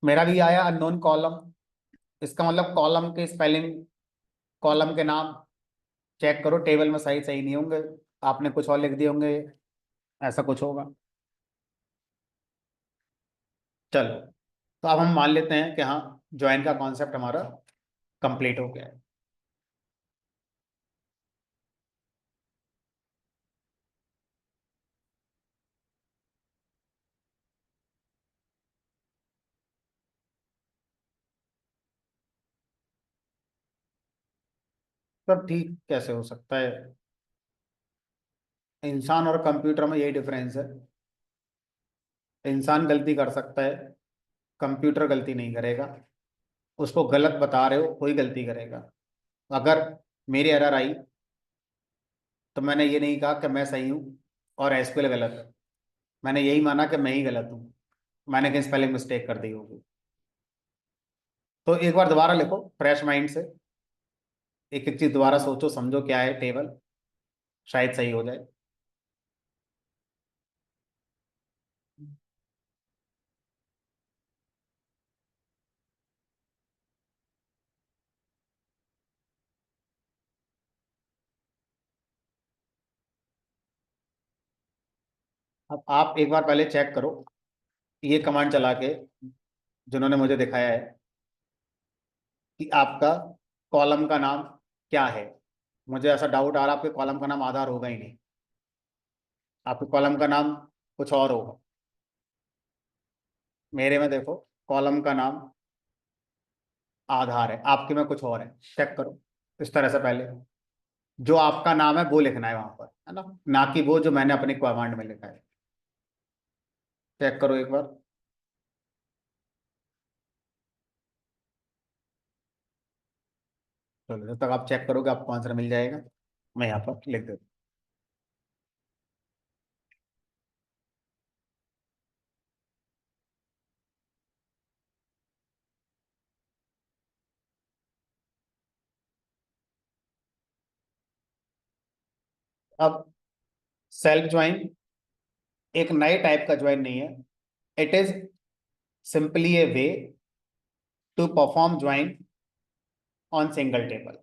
मेरा भी आया अननोन कॉलम, इसका मतलब कॉलम के स्पेलिंग, कॉलम के नाम चेक करो, टेबल में सही सही नहीं होंगे, आपने कुछ और लिख दिए होंगे, ऐसा कुछ होगा। चलो, तो अब हम मान लेते हैं कि हाँ, ज्वाइन का कॉन्सेप्ट हमारा कंप्लीट हो गया है। सब ठीक कैसे हो सकता है, इंसान और कंप्यूटर में यही डिफरेंस है, इंसान गलती कर सकता है, कंप्यूटर गलती नहीं करेगा। उसको गलत बता रहे हो, कोई गलती करेगा। अगर मेरी एरर आई, तो मैंने ये नहीं कहा कि मैं सही हूँ और एसक्यूएल गलत है, मैंने यही माना कि मैं ही गलत हूँ, मैंने कहीं स्पेलिंग मिस्टेक कर दी होगी। तो एक बार दोबारा लिखो फ्रेश माइंड से, एक एक चीज दोबारा सोचो समझो क्या है टेबल, शायद सही हो जाए। अब आप एक बार पहले चेक करो, ये कमांड चला के जिन्होंने मुझे दिखाया है, कि आपका कॉलम का नाम क्या है। मुझे ऐसा डाउट आ रहा है आपके कॉलम का नाम आधार होगा ही नहीं, आपके कॉलम का नाम कुछ और होगा। मेरे में देखो, कॉलम का नाम आधार है, आपके में कुछ और है, चेक करो इस तरह से पहले, जो आपका नाम है वो लिखना है वहां पर, है ना, ना कि वो जो मैंने अपनी कमांड में लिखा है। चेक करो एक बार। चलो जब तक आप चेक करोगे आपको आंसर मिल जाएगा। मैं यहाँ पर लिख देता हूँ। अब सेल्फ ज्वाइन एक नए टाइप का ज्वाइन नहीं है। It is simply a way to perform join on single table.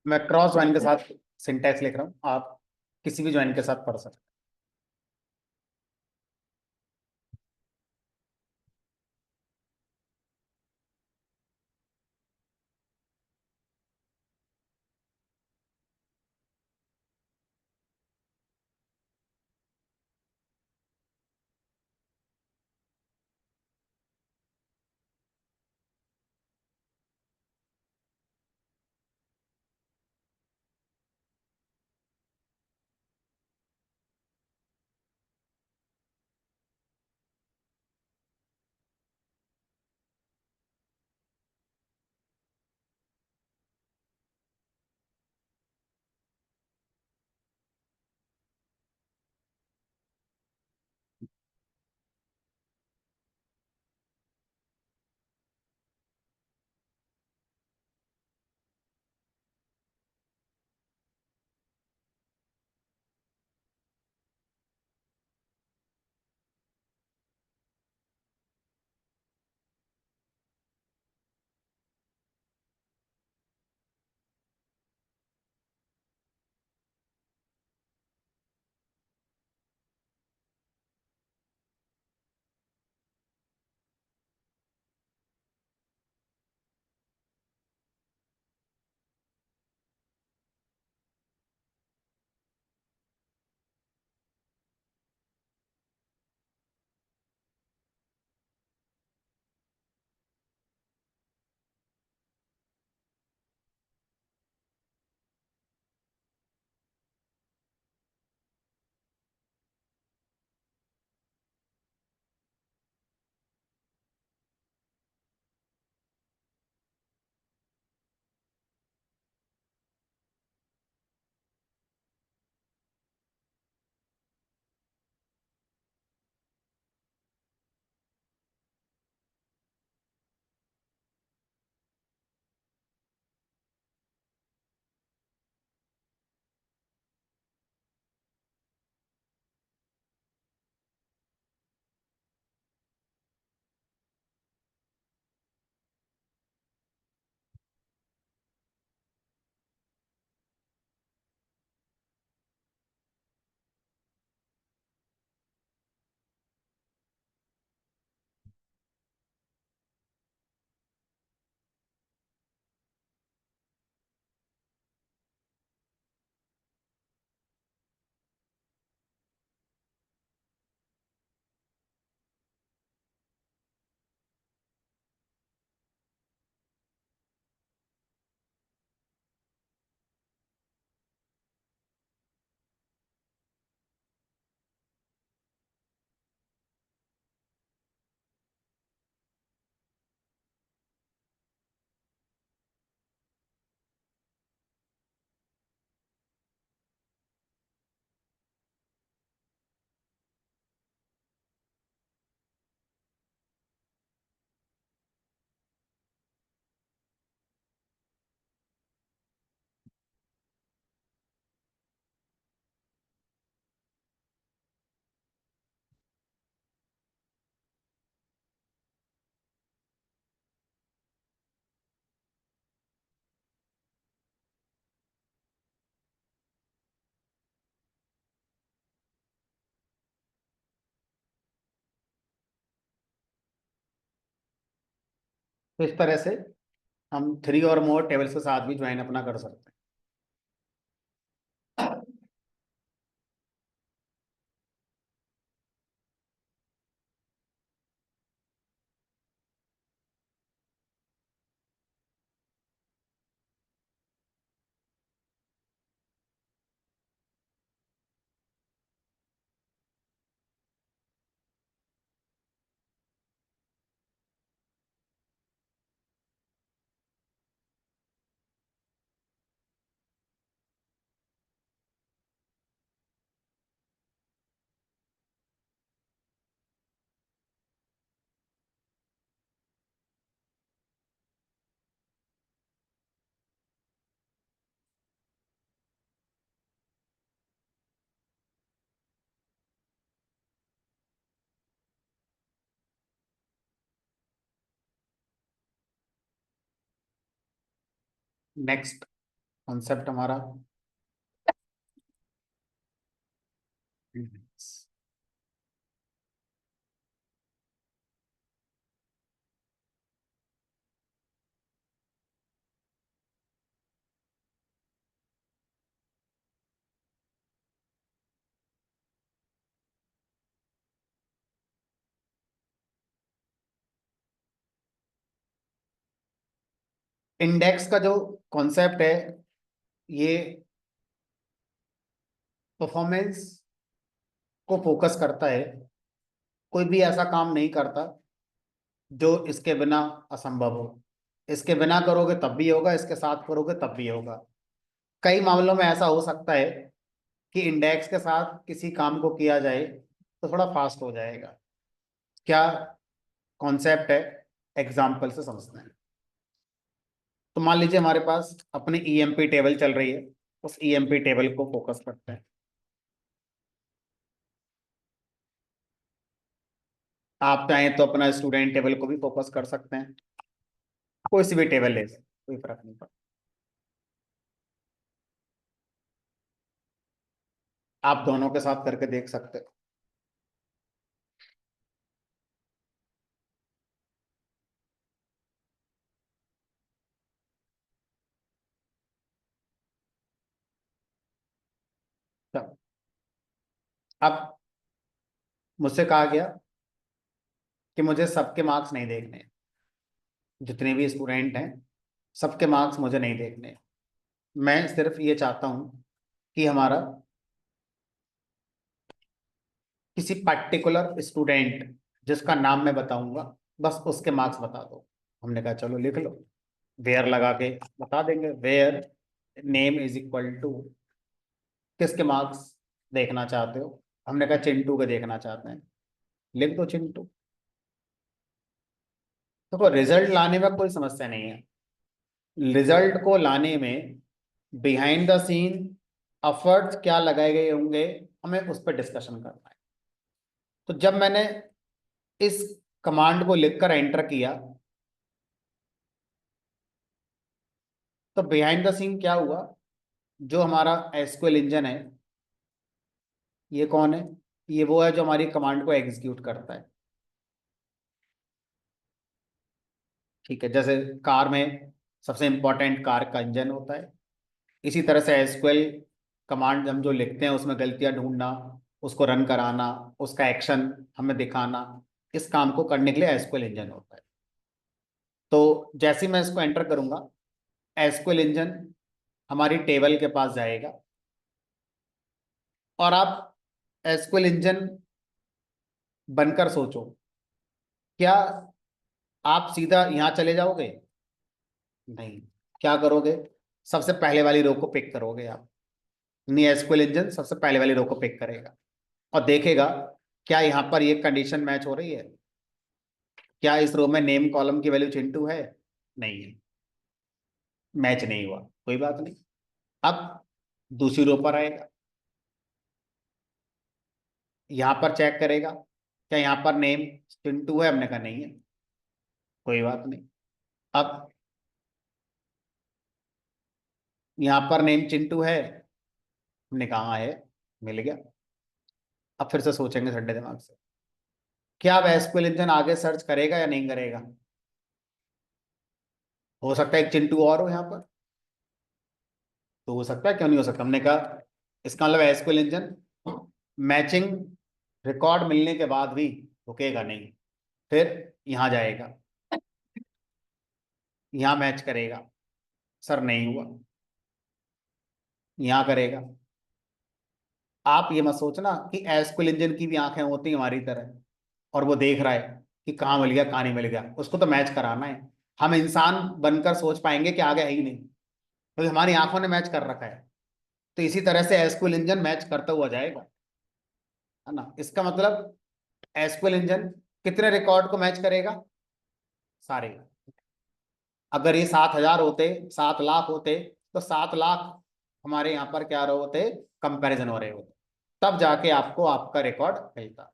मैं क्रॉस ज्वाइन के साथ सिंटैक्स लिख रहा हूँ, आप किसी भी ज्वाइन के साथ पढ़ सकते तो इस तरह से हम 3 और मोर टेबल्स के साथ भी ज्वाइन अपना कर सकते हैं। नेक्स्ट कॉन्सेप्ट हमारा इंडेक्स का जो कॉन्सेप्ट है, ये परफॉर्मेंस को फोकस करता है। कोई भी ऐसा काम नहीं करता जो इसके बिना असंभव हो। इसके बिना करोगे तब भी होगा, इसके साथ करोगे तब भी होगा। कई मामलों में ऐसा हो सकता है कि इंडेक्स के साथ किसी काम को किया जाए तो थोड़ा फास्ट हो जाएगा। क्या कॉन्सेप्ट है, एग्जाम्पल से समझते हैं। तो मान लीजिए हमारे पास अपनी ईएमपी टेबल चल रही है, उस ईएमपी टेबल को फोकस करते हैं। आप चाहें तो अपना स्टूडेंट टेबल को भी फोकस कर सकते हैं, कोई सी भी टेबल ले सकते, कोई फर्क नहीं पड़ता। आप दोनों के साथ करके देख सकते हो। तो अब मुझसे कहा गया कि मुझे सबके मार्क्स नहीं देखने हैं। जितने भी स्टूडेंट हैं सबके मार्क्स मुझे नहीं देखने हैं। मैं सिर्फ ये चाहता हूँ कि हमारा किसी पर्टिकुलर स्टूडेंट, जिसका नाम मैं बताऊंगा, बस उसके मार्क्स बता दो। हमने कहा चलो लिख लो, वेयर लगा के बता देंगे। Where name is equal to, किसके मार्क्स देखना चाहते हो? हमने कहा चिंटू के देखना चाहते हैं, लिख दो चिंटू। देखो रिजल्ट लाने में कोई समस्या नहीं है। रिजल्ट को लाने में बिहाइंड द सीन एफर्ट्स क्या लगाए गए होंगे, हमें उस पर डिस्कशन करना है। तो जब मैंने इस कमांड को लिखकर एंटर किया तो बिहाइंड द सीन क्या हुआ, जो हमारा एसक्यूएल इंजन है, ये कौन है? ये वो है जो हमारी कमांड को एग्जीक्यूट करता है। ठीक है, जैसे कार में सबसे इंपॉर्टेंट कार का इंजन होता है, इसी तरह से एसक्यूएल कमांड हम जो लिखते हैं उसमें गलतियां ढूंढना, उसको रन कराना, उसका एक्शन हमें दिखाना, इस काम को करने के लिए एसक्यूएल इंजन होता है। तो जैसे ही मैं इसको एंटर करूंगा, एसक्यूएल इंजन हमारी टेबल के पास जाएगा। और आप एसक्यूएल इंजन बनकर सोचो, क्या आप सीधा यहां चले जाओगे? नहीं। क्या करोगे? सबसे पहले वाली रो को पिक करोगे आप। नहीं, एसक्यूएल इंजन सबसे पहले वाली रो को पिक करेगा और देखेगा क्या यहाँ पर ये कंडीशन मैच हो रही है, क्या इस रो में नेम कॉलम की वैल्यू चिंटू है? नहीं है, मैच नहीं हुआ, कोई बात नहीं। अब दूसरी रो पर आएगा, यहाँ पर चेक करेगा क्या यहाँ पर नेम चिंटू है? हमने कहा नहीं है, कोई बात नहीं। अब यहाँ पर नेम चिंटू है? हमने कहा "हाँ है", मिल गया। अब फिर से सोचेंगे ठंडे दिमाग से, क्या अब एसक्यूएल इंजन आगे सर्च करेगा या नहीं करेगा? हो सकता है एक चिंटू और हो यहाँ पर, तो हो सकता है, क्यों नहीं हो सकता। हमने कहा इसका मतलब एसक्यूएल इंजन मैचिंग रिकॉर्ड मिलने के बाद भी रुकेगा नहीं, फिर यहां जाएगा, यहां मैच करेगा, सर नहीं हुआ, यहां करेगा। आप ये मत सोचना कि एसक्यूएल इंजन की भी आंखें होती हैं हमारी तरह, और वो देख रहा है कि कहाँ मिल गया कहाँ नहीं मिल गया, उसको तो मैच कराना है। हम इंसान बनकर सोच पाएंगे कि आगे है ही नहीं, क्योंकि हमारी आंखों ने मैच कर रखा है। तो इसी तरह से एसक्यूएल इंजन मैच करता हुआ जाएगा, है ना। इसका मतलब एसक्यूएल इंजन कितने रिकॉर्ड को मैच करेगा? सारे। अगर ये 7,000 होते, 7 लाख होते, तो 7 लाख हमारे यहाँ पर क्या रहे होते, कंपैरिजन हो रहे होते, तब जाके आपको आपका रिकॉर्ड मिलता।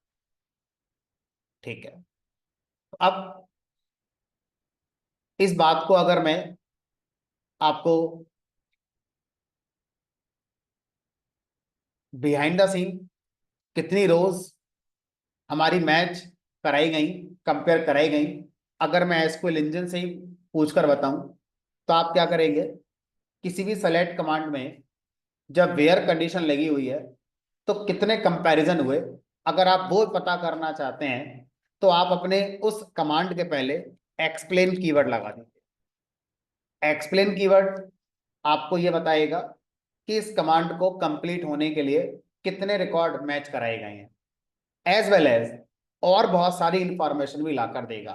ठीक है। अब इस बात को अगर मैं आपको बिहाइंड द सीन कितनी रोज हमारी मैच कराई गई, कंपेयर कराई गई, अगर मैं एसक्यूएल इंजन से ही पूछ कर बताऊं, तो आप क्या करेंगे? किसी भी सेलेक्ट कमांड में जब वेयर कंडीशन लगी हुई है तो कितने कंपैरिजन हुए, अगर आप वो पता करना चाहते हैं, तो आप अपने उस कमांड के पहले एक्सप्लेन कीवर्ड लगा दीजिए। एक्सप्लेन कीवर्ड आपको ये बताएगा कि इस कमांड को कंप्लीट होने के लिए कितने रिकॉर्ड मैच कराए गए हैं, एज वेल एज और बहुत सारी इंफॉर्मेशन भी लाकर देगा।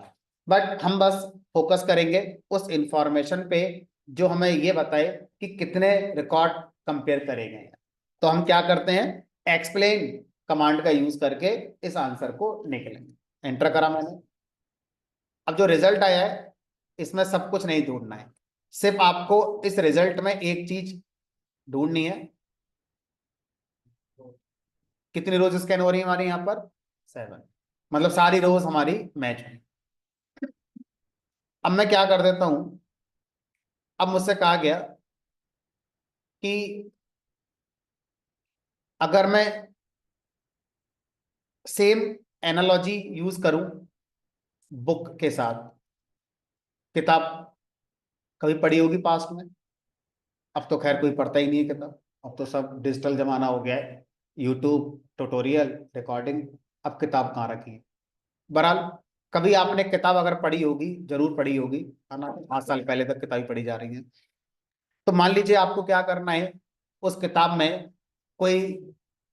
बट हम बस फोकस करेंगे उस इंफॉर्मेशन पे जो हमें ये बताए कि कितने रिकॉर्ड कंपेयर करे गए हैं। तो हम क्या करते हैं, एक्सप्लेन कमांड का यूज करके इस आंसर को निकलेंगे। एंटर करा मैंने। अब जो रिजल्ट आया है इसमें सब कुछ नहीं ढूंढना है, सिर्फ आपको इस रिजल्ट में एक चीज ढूंढनी है। कितनी रोज स्कैन हो रही है हमारी यहाँ पर? 7। मतलब सारी रोज हमारी मैच है। अब मैं क्या कर देता हूं, अब मुझसे कहा गया कि अगर मैं सेम एनालॉजी यूज करूं बुक के साथ, किताब कभी पढ़ी होगी पास्ट में, अब तो खैर कोई पढ़ता ही नहीं है किताब, अब तो सब डिजिटल जमाना हो गया है, यूट्यूब ट्यूटोरियल रिकॉर्डिंग, अब किताब कहाँ रखी है। बहरहाल कभी आपने किताब अगर पढ़ी होगी, जरूर पढ़ी होगी, है ना, 5 साल पहले तक किताबें पढ़ी जा रही हैं। तो मान लीजिए आपको क्या करना है, उस किताब में कोई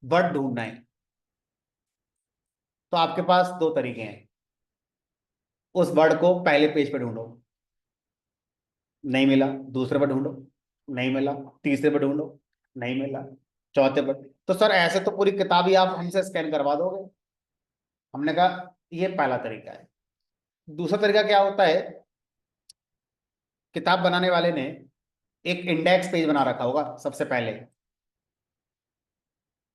वर्ड ढूंढना है, तो आपके पास दो तरीके हैं। उस वर्ड को पहले पेज पे ढूंढो, नहीं मिला, दूसरे पर ढूंढो, नहीं मिला, तीसरे पर ढूंढो, नहीं मिला, चौथे पर। तो सर ऐसे तो पूरी किताब ही आप हमसे स्कैन करवा दोगे। हमने कहा ये पहला तरीका है। दूसरा तरीका क्या होता है, किताब बनाने वाले ने एक इंडेक्स पेज बना रखा होगा सबसे पहले,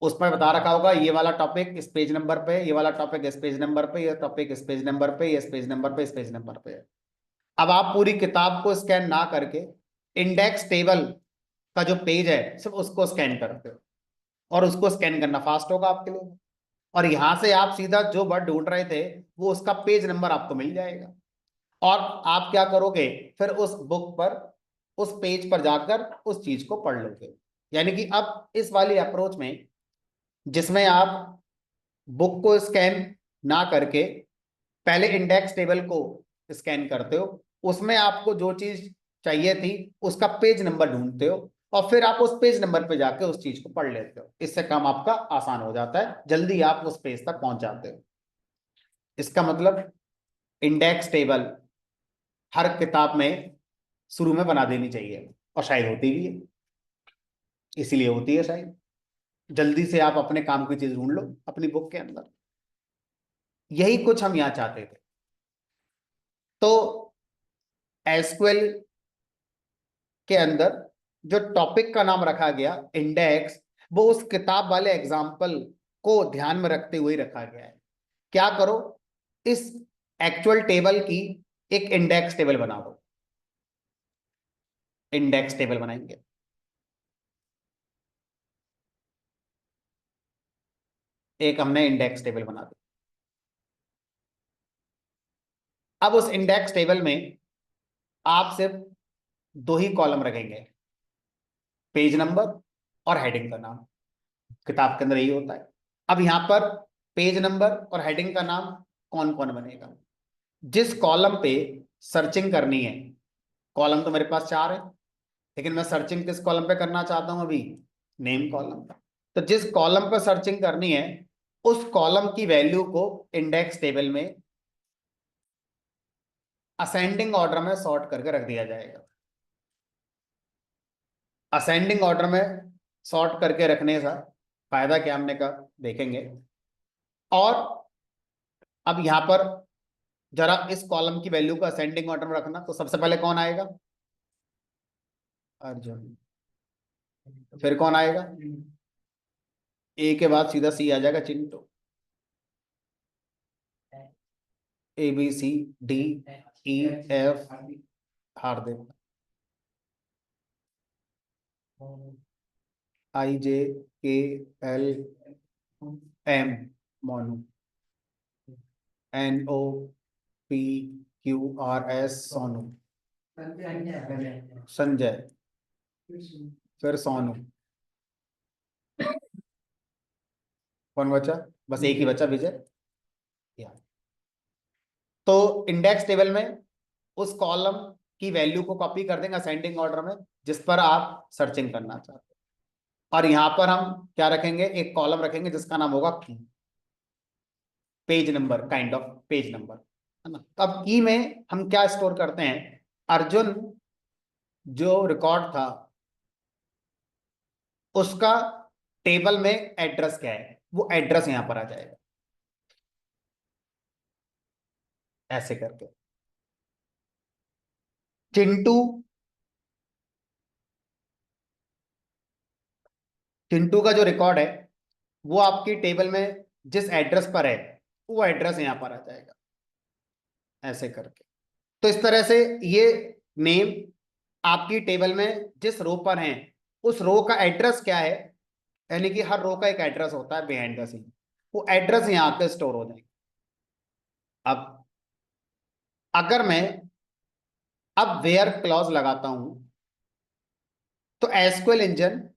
उस पर बता रखा होगा ये वाला टॉपिक इस पेज नंबर पे, ये वाला टॉपिक इस पेज नंबर पे, ये टॉपिक इस पेज नंबर पे, ये इस पेज नंबर पे, इस पेज नंबर पे। अब आप पूरी किताब को स्कैन ना करके इंडेक्स टेबल का जो पेज है सिर्फ उसको स्कैन करते हो, और उसको स्कैन करना फास्ट होगा आपके लिए, और यहां से आप सीधा जो वर्ड ढूंढ रहे थे वो उसका पेज नंबर आपको मिल जाएगा। और आप क्या करोगे, फिर उस बुक पर, उस पेज पर जाकर उस चीज को पढ़ लोगे। यानी कि अब इस वाली अप्रोच में, जिसमें आप बुक को स्कैन ना करके पहले इंडेक्स टेबल को स्कैन करते हो, उसमें आपको जो चीज चाहिए थी उसका पेज नंबर ढूंढते हो, और फिर आप उस पेज नंबर पे जाके उस चीज को पढ़ लेते हो। इससे काम आपका आसान हो जाता है, जल्दी आप उस पेज तक पहुंच जाते हो। इसका मतलब इंडेक्स टेबल हर किताब में शुरू में बना देनी चाहिए, और शायद होती भी है, इसीलिए होती है शायद, जल्दी से आप अपने काम की चीज ढूंढ लो अपनी बुक के अंदर। यही कुछ हम यहाँ चाहते थे। तो एसक्यूएल के अंदर जो टॉपिक का नाम रखा गया इंडेक्स, वो उस किताब वाले एग्जाम्पल को ध्यान में रखते हुए रखा गया है। क्या करो, इस एक्चुअल टेबल की एक इंडेक्स टेबल बना दो। इंडेक्स टेबल बनाएंगे, एक हमने इंडेक्स टेबल बना दी। अब उस इंडेक्स टेबल में आप सिर्फ दो ही कॉलम रखेंगे, पेज नंबर और हेडिंग का नाम। किताब के अंदर यही होता है। अब यहां पर पेज नंबर और हेडिंग का नाम कौन कौन बनेगा? जिस कॉलम पे सर्चिंग करनी है, कॉलम तो मेरे पास चार है, लेकिन मैं सर्चिंग किस कॉलम पे करना चाहता हूं अभी? नेम कॉलम पे। तो जिस कॉलम पे सर्चिंग करनी है, उस कॉलम की वैल्यू को इंडेक्स टेबल में असेंडिंग ऑर्डर में सॉर्ट करके रख दिया जाएगा। असेंडिंग ऑर्डर में सॉर्ट करके रखने का फायदा क्या हमने कहा, देखेंगे। और अब यहां पर जरा इस कॉलम की वैल्यू को असेंडिंग ऑर्डर में रखना, तो सबसे पहले कौन आएगा? अर्जुन। फिर कौन आएगा? ए के बाद सीधा सी आ जाएगा, Chintu. A B C D E F Hardik, I J K L M Monu, N O P Q R S Sonu, Sanjay, फिर सोनू। कौन बचा? बस एक ही बचा, विजय। या तो इंडेक्स टेबल में उस कॉलम की वैल्यू को कॉपी कर देंगे असेंडिंग ऑर्डर में जिस पर आप सर्चिंग करना चाहते हैं। और यहां पर हम क्या रखेंगे? एक कॉलम रखेंगे जिसका नाम होगा की, page number, kind of page number, है ना। तो अब की में हम क्या स्टोर करते हैं? अर्जुन जो रिकॉर्ड था उसका टेबल में एड्रेस क्या है, वो एड्रेस यहां पर आ जाएगा, ऐसे करके। चिंटू, चिंटू का जो रिकॉर्ड है वो आपकी टेबल में जिस एड्रेस पर है, वो एड्रेस यहां पर आ जाएगा, ऐसे करके। तो इस तरह से ये नेम आपकी टेबल में जिस रो पर है, उस रो का एड्रेस क्या है, यानी कि हर रो का एक एड्रेस होता है बिहाइंड द सीन, वो एड्रेस यहां पे स्टोर हो जाएगा। अब अगर मैं अब वेयर क्लॉज लगाता हूं, तो एसक्यूएल इंजन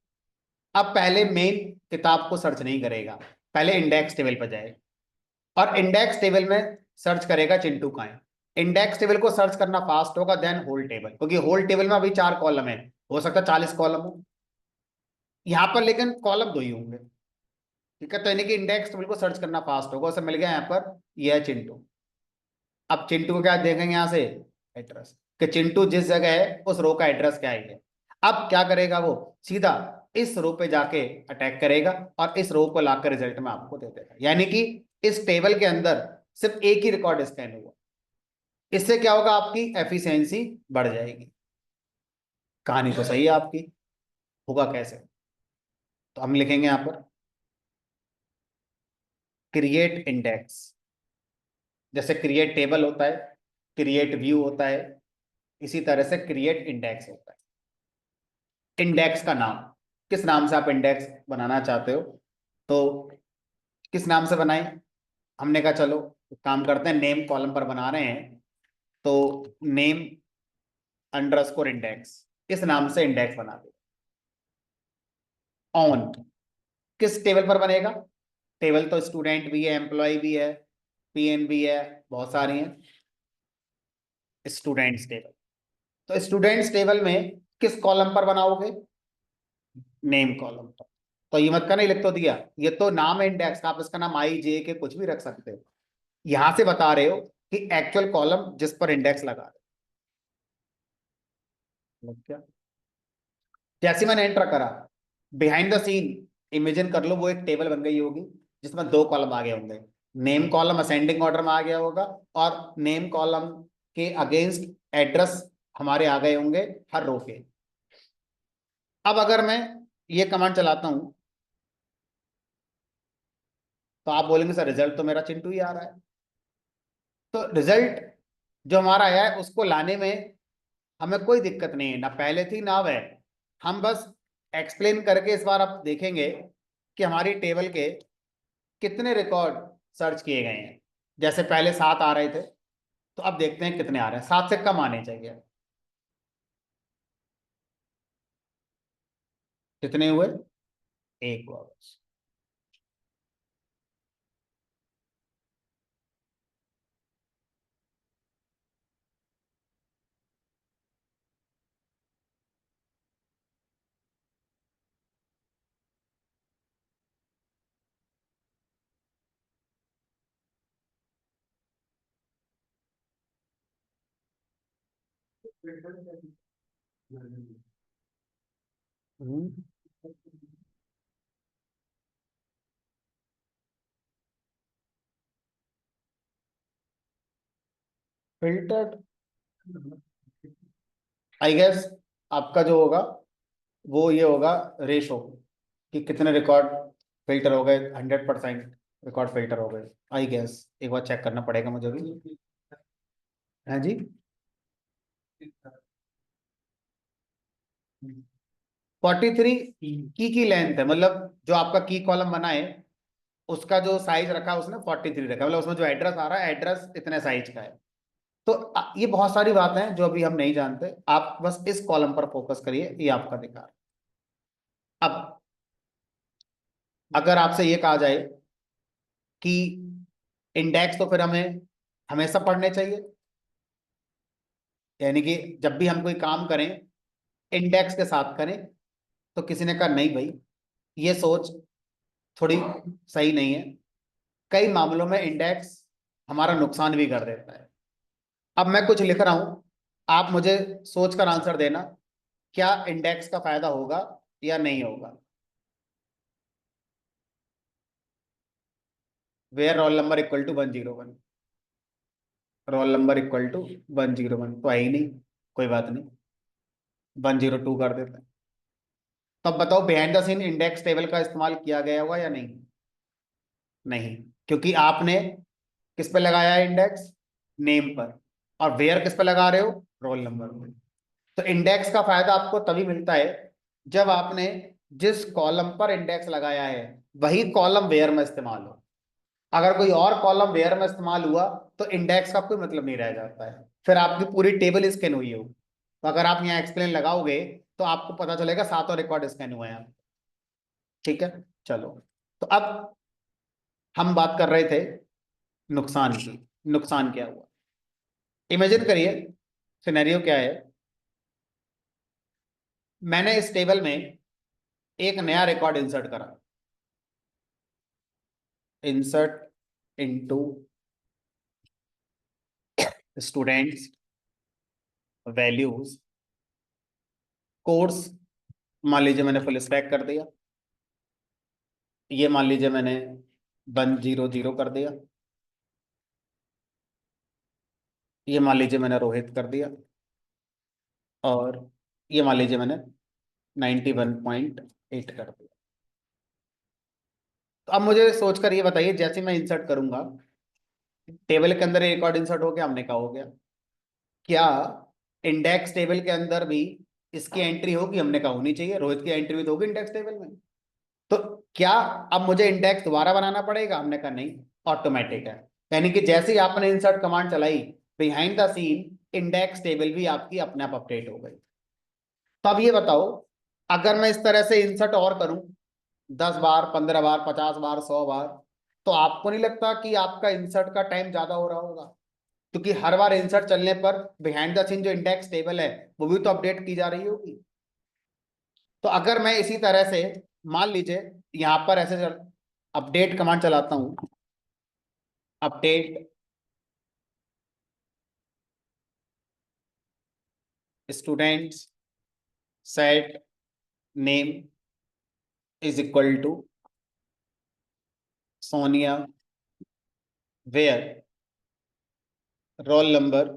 अब पहले मेन किताब को सर्च नहीं करेगा, पहले इंडेक्स टेबल पर जाएगा और इंडेक्स टेबल में सर्च करेगा चिंटू का है। इंडेक्स टेबल को सर्च करना फास्ट होगा देन होल टेबल, क्योंकि होल टेबल में अभी चार कॉलम है, हो सकता है 40 कॉलम हो यहां पर, लेकिन कॉलम दो ही होंगे। ठीक है, तो यानी कि इंडेक्स टेबल को सर्च करना फास्ट होगा। उसे मिल गया यहाँ पर, यह है चिंटू। अब चिंटू को क्या देखेंगे यहां से? एड्रेस, कि चिंटू जिस जगह है उस रो का एड्रेस क्या है। अब क्या करेगा वो? सीधा इस रो पे जाके अटैक करेगा और इस रो को लाकर रिजल्ट में आपको दे देगा, यानी कि इस टेबल के अंदर सिर्फ एक ही रिकॉर्ड स्कैन हुआ। इससे क्या होगा? आपकी एफिशिएंसी बढ़ जाएगी। कहानी तो सही है आपकी, होगा कैसे? तो हम लिखेंगे यहां पर क्रिएट इंडेक्स। जैसे क्रिएट टेबल होता है, क्रिएट व्यू होता है, इसी तरह से क्रिएट इंडेक्स होता है। इंडेक्स का नाम, किस नाम से आप इंडेक्स बनाना चाहते हो, तो किस नाम से बनाएं? हमने कहा चलो एक काम करते हैं, नेम कॉलम पर बना रहे हैं तो नेम अंडरस्कोर इंडेक्स, इस नाम से इंडेक्स बना दे। ऑन किस टेबल पर बनेगा? टेबल तो स्टूडेंट भी है, एम्प्लॉय भी है, पीएन भी है, बहुत सारी हैं। स्टूडेंट्स टेबल, तो स्टूडेंट्स टेबल में किस कॉलम पर बनाओगे? नेम कॉलम पर। तो ये मत करना, लिख तो दिया, ये तो नाम है इंडेक्स का, आप इसका नाम आई जे के कुछ भी रख सकते हो। यहां से बता रहे हो कि एक्चुअल कॉलम जिस पर इंडेक्स लगा रहे हो। क्या? जैसे मैंने एंटर करा, बिहाइंड द सीन इमेजिन कर लो वो एक टेबल बन गई होगी जिसमें दो कॉलम आगे होंगे। नेम कॉलम असेंडिंग ऑर्डर में आ गया होगा और नेम कॉलम के अगेंस्ट एड्रेस हमारे आ गए होंगे हर रो के। अब अगर मैं ये कमांड चलाता हूं तो आप बोलेंगे सर रिजल्ट तो मेरा चिंटू ही आ रहा है। तो रिजल्ट जो हमारा आया है उसको लाने में हमें कोई दिक्कत नहीं है, ना पहले थी ना अब है। हम बस एक्सप्लेन करके इस बार आप देखेंगे कि हमारी टेबल के कितने रिकॉर्ड सर्च किए गए हैं। जैसे पहले 7 आ रहे थे, तो अब देखते हैं कितने आ रहे हैं। 7 से कम आने चाहिए। कितने हुए? एक हुआ बस। फिल्टर, आई गेस आपका जो होगा वो ये होगा, रेशो, कि कितने रिकॉर्ड फिल्टर हो गए, 100% रिकॉर्ड फिल्टर हो गए। आई गेस एक बार चेक करना पड़ेगा मुझे भी। हाँ जी। 43 की लेंथ है, मतलब जो आपका की कॉलम बना है उसका जो साइज रखा है उसने 43 रखा है, मतलब उसमें जो एड्रेस आ रहा है एड्रेस इतने साइज का है। तो ये बहुत सारी बातें हैं जो अभी हम नहीं जानते, आप बस इस कॉलम पर फोकस करिए, ये आपका अधिकार है। अब अगर आपसे ये कहा जाए कि इंडेक्स तो फिर हमें हमेशा पढ़ने चाहिए, यानी कि जब भी हम कोई काम करें इंडेक्स के साथ करें, तो किसी ने कहा नहीं भाई, ये सोच थोड़ी सही नहीं है। कई मामलों में इंडेक्स हमारा नुकसान भी कर देता है। अब मैं कुछ लिख रहा हूं, आप मुझे सोचकर आंसर देना, क्या इंडेक्स का फायदा होगा या नहीं होगा। Where roll number equal to 101, roll number equal to 101 तो है ही नहीं, कोई बात नहीं, 102 कर देते हैं। तो अब बताओ behind the scene index table का इस्तेमाल किया गया होगा या नहीं? नहीं, क्योंकि आपने किस पे लगाया है इंडेक्स? नेम पर। और वेयर किस पे लगा रहे हो? रोल नंबर पर। तो इंडेक्स का फायदा आपको तभी मिलता है जब आपने जिस कॉलम पर इंडेक्स लगाया है वही कॉलम वेयर में इस्तेमाल हो। अगर कोई और कॉलम वेयर में इस्तेमाल हुआ तो इंडेक्स का कोई मतलब नहीं रह जाता है, फिर आपकी पूरी टेबल स्कैन हुई हो। तो अगर आप यहाँ एक्सप्लेन लगाओगे तो आपको पता चलेगा सातों रिकॉर्ड स्कैन हुए हैं। ठीक है, चलो। तो अब हम बात कर रहे थे नुकसान की। नुकसान क्या हुआ? इमेजिन करिए, सिनेरियो क्या है, मैंने इस टेबल में एक नया रिकॉर्ड इंसर्ट करा। Insert into students values course, मान लीजिए मैंने फुल स्टैक कर दिया। ये मान लीजिए मैंने 100 कर दिया। ये मान लीजिए मैंने रोहित कर दिया। और ये मान लीजिए मैंने 91.8 कर दिया। तो अब मुझे सोचकर ये बताइए, जैसे मैं इंसर्ट करूंगा टेबल के अंदर रिकॉर्ड इंसर्ट हो गया, हमने कहा हो गया, क्या इंडेक्स टेबल के अंदर भी इसकी एंट्री होगी? हमने कहा होनी चाहिए, रोहित की एंट्री भी तो होगी इंडेक्स टेबल में। तो क्या अब मुझे इंडेक्स दोबारा बनाना पड़ेगा? हमने कहा नहीं, ऑटोमेटिक है। यानी कि जैसे ही आपने इंसर्ट कमांड चलाई, behind the scene index table भी आपकी अपने आप अपडेट हो गई। तो अब ये बताओ, अगर मैं इस तरह से इंसर्ट और करूं 10 बार, 15 बार, 50 बार, 100 बार, तो आपको नहीं लगता कि आपका इंसर्ट का टाइम ज्यादा हो रहा होगा? क्योंकि हर बार इंसर्ट चलने पर बिहाइंड द सीन जो इंडेक्स टेबल है वो भी तो अपडेट की जा रही होगी। तो अगर मैं इसी तरह से मान लीजिए यहां पर ऐसे अपडेट कमांड चलाता हूं, update students set name is equal to Sonia, where roll number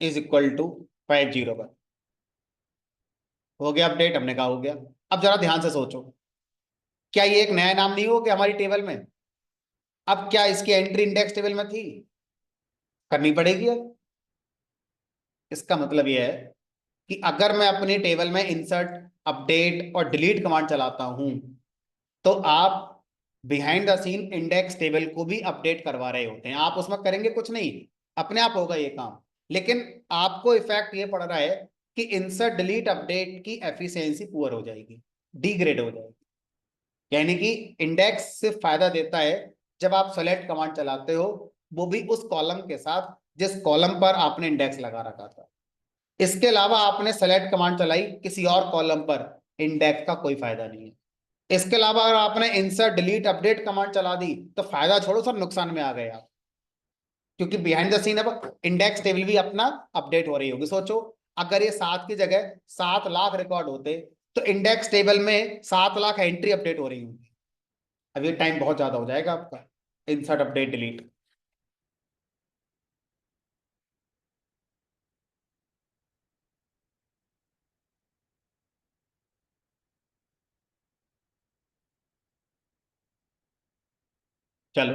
is equal to 501। हो गया अपडेट? हमने कहा हो गया। अब जरा ध्यान से सोचो, क्या ये एक नया नाम नहीं हो गया हमारी टेबल में? अब क्या इसकी एंट्री इंडेक्स टेबल में थी? करनी पड़ेगी अब। इसका मतलब यह है कि अगर मैं अपनी टेबल में इंसर्ट, अपडेट और डिलीट कमांड चलाता हूं तो आप behind the scene index table को भी अपडेट करवा रहे होते हैं। आप उसमें करेंगे कुछ नहीं, अपने आप होगा ये काम। लेकिन आपको इफेक्ट ये पड़ रहा है कि इंसर्ट डिलीट अपडेट की एफिशिएंसी पुअर हो जाएगी, डिग्रेड हो जाएगी। यानी कि इंडेक्स सिर्फ फायदा देता है जब आप सेलेक्ट कमांड चलाते हो, वो भी उस कॉलम के साथ जिस कॉलम पर आपने इंडेक्स लगा रखा था। इसके अलावा आपने सेलेक्ट कमांड चलाई किसी और कॉलम पर, इंडेक्स का कोई फायदा नहीं है। इसके अलावा अगर आपने इंसर्ट डिलीट अपडेट कमांड चला दी तो फायदा छोड़ो सर, नुकसान में आ गए आप। क्योंकि बिहाइंड द सीन अब इंडेक्स टेबल भी अपना अपडेट हो रही होगी। सोचो अगर ये 7 की जगह 7 लाख रिकॉर्ड होते तो इंडेक्स टेबल में 7 लाख एंट्री अपडेट हो रही होंगी। अब ये टाइम बहुत ज्यादा हो जाएगा आपका, इंसर्ट अपडेट डिलीट। चलो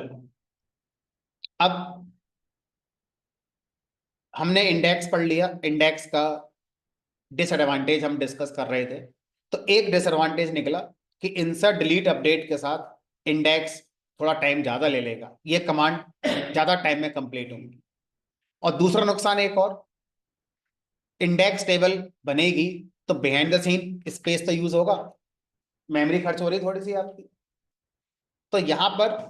अब हमने इंडेक्स पढ़ लिया, इंडेक्स का डिसएडवांटेज हम डिस्कस कर रहे थे। तो एक डिसएडवांटेज निकला कि इंसर्ट डिलीट अपडेट के साथ इंडेक्स थोड़ा टाइम ज्यादा ले लेगा, ये कमांड ज्यादा टाइम में कंप्लीट होंगी। और दूसरा नुकसान एक और, इंडेक्स टेबल बनेगी तो बिहाइंड द सीन स्पेस तो यूज होगा, मेमोरी खर्च हो रही थोड़ी सी आपकी। तो यहां पर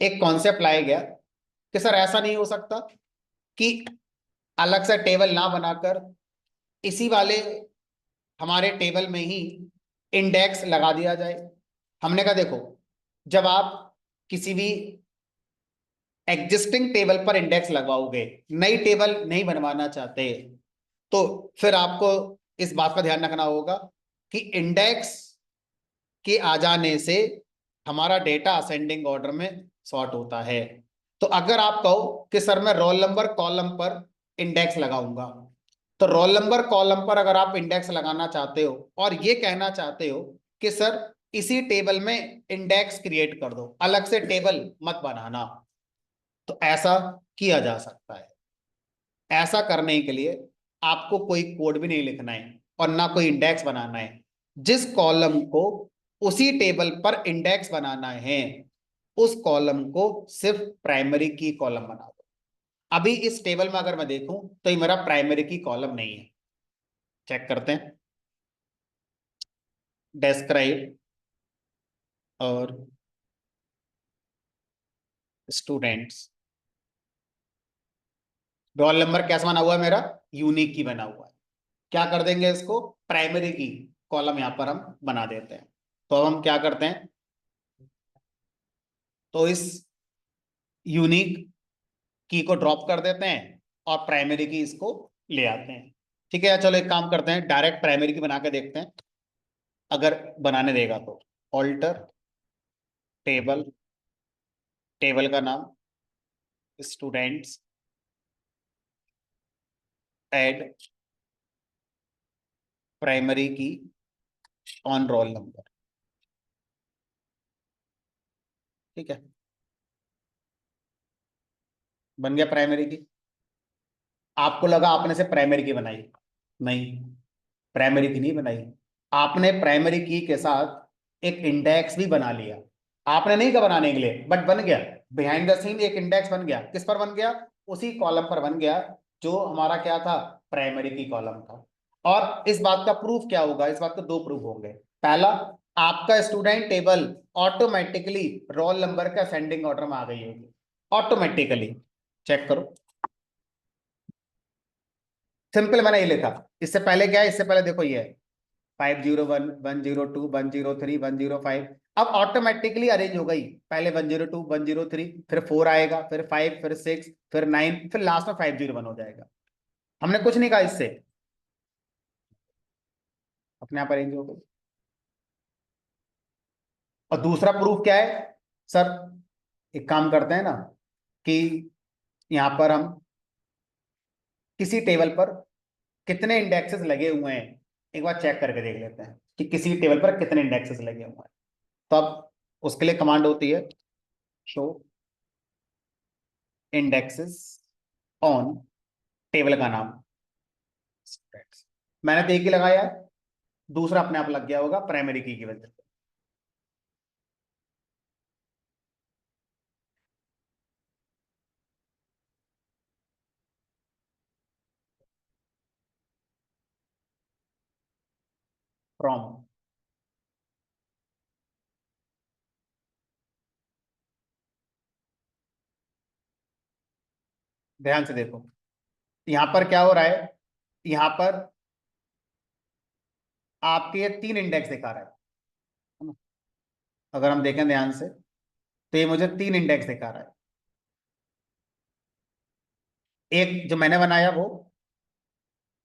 एक कॉन्सेप्ट लाया गया कि सर ऐसा नहीं हो सकता कि अलग से टेबल ना बनाकर इसी वाले हमारे टेबल में ही इंडेक्स लगा दिया जाए। हमने कहा देखो, जब आप किसी भी एग्जिस्टिंग टेबल पर इंडेक्स लगवाओगे, नई टेबल नहीं बनवाना चाहते, तो फिर आपको इस बात का ध्यान रखना होगा कि इंडेक्स के आ जाने से हमारा डेटा असेंडिंग ऑर्डर में सॉर्ट होता है। तो अगर आप कहो कि सर मैं रोल नंबर कॉलम पर इंडेक्स लगाऊंगा, तो रोल नंबर कॉलम पर अगर आप इंडेक्स लगाना चाहते हो और ये कहना चाहते हो कि सर इसी टेबल में इंडेक्स क्रिएट कर दो, अलग से टेबल मत बनाना, तो ऐसा किया जा सकता है। ऐसा करने के लिए आपको कोई कोड भी नहीं लिखना है और ना कोई इंडेक्स बनाना है। जिस कॉलम को उसी टेबल पर इंडेक्स बनाना है, उस कॉलम को सिर्फ प्राइमरी की कॉलम बना दो। अभी इस टेबल में अगर मैं देखूं तो ये मेरा प्राइमरी की कॉलम नहीं है। चेक करते हैं, डेस्क्राइब और स्टूडेंट्स। रोल नंबर कैसा बना हुआ है मेरा, यूनिक की बना हुआ है। क्या कर देंगे इसको, प्राइमरी की कॉलम यहां पर हम बना देते हैं। तो अब हम क्या करते हैं, तो इस यूनिक की को ड्रॉप कर देते हैं और प्राइमरी की इसको ले आते हैं। ठीक है, चलो एक काम करते हैं, डायरेक्ट प्राइमरी की बना के देखते हैं अगर बनाने देगा तो। ऑल्टर टेबल, टेबल का नाम स्टूडेंट्स, ऐड प्राइमरी की ऑन रोल नंबर। ठीक है, बन गया प्राइमरी की। आपको लगा आपने से प्राइमरी की बनाई, नहीं, प्राइमरी की नहीं बनाई। आपने प्राइमरी की के साथ एक इंडेक्स भी बना लिया। आपने नहीं कहा बनाने के लिए, बट बन गया। बिहाइंड द सीन एक इंडेक्स बन गया। किस पर बन गया, उसी कॉलम पर बन गया जो हमारा क्या था, प्राइमरी की कॉलम था। और इस बात का प्रूफ क्या होगा, इस बात के दो प्रूफ होंगे। पहला, आपका student table automatically roll number के असेंडिंग ऑर्डर में आ गई होगी, ऑटोमेटिकली। चेक करो, सिंपल मैंने ये लिखा। इससे पहले क्या है, इससे पहले देखो ये 501, 102, 103, 105, अब ऑटोमेटिकली अरेंज हो गई। पहले 102, 103, फिर 4 आएगा, फिर 5, फिर 6, फिर 9, फिर लास्ट में 501 हो जाएगा। हमने कुछ नहीं कहा इससे, अपने आप अरेंज हो गई। और दूसरा प्रूफ क्या है सर, एक काम करते हैं ना कि यहां पर हम किसी टेबल पर कितने इंडेक्सेस लगे हुए हैं एक बार चेक करके देख लेते हैं कि किसी टेबल पर कितने इंडेक्सेस लगे हुए हैं। तो अब उसके लिए कमांड होती है शो इंडेक्सेस ऑन टेबल का नाम स्टैट्स। मैंने तो एक ही लगाया है, दूसरा अपने आप लग गया होगा प्राइमरी की वजह से। फ्रॉम। ध्यान से देखो, यहां पर क्या हो रहा है, यहां पर आपके ये 3 इंडेक्स दिखा रहा है ना? अगर हम देखें ध्यान से तो ये मुझे 3 इंडेक्स दिखा रहा है। एक जो मैंने बनाया वो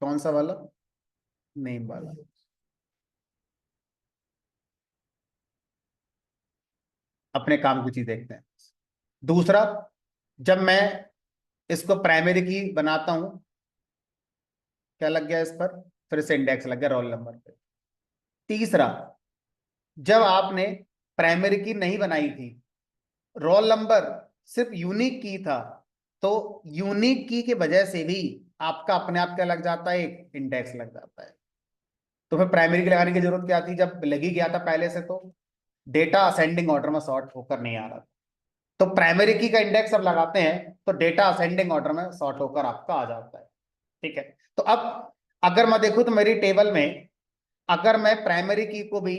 कौन सा वाला, नेम वाला। अपने काम की चीज देखते हैं। दूसरा, जब मैं इसको प्राइमरी की बनाता हूं, क्या लग गया इस पर, फिर से इंडेक्स लग गया रोल नंबर पे। तीसरा, जब आपने प्राइमरी की नहीं बनाई थी, रोल नंबर सिर्फ यूनिक की था, तो यूनिक की के वजह से भी आपका अपने आप क्या लग जाता है, एक इंडेक्स लग जाता है। तो फिर प्राइमरी की लगाने की जरूरत क्या थी, जब लग ही गया था पहले से, तो डेटा असेंडिंग ऑर्डर में सॉर्ट होकर नहीं आ रहा था। तो प्राइमरी की का इंडेक्स अब लगाते हैं तो डेटा असेंडिंग ऑर्डर में सॉर्ट होकर आपका आ जाता है। ठीक है, तो अब अगर मैं देखूं तो मेरी टेबल में, अगर मैं प्राइमरी की को भी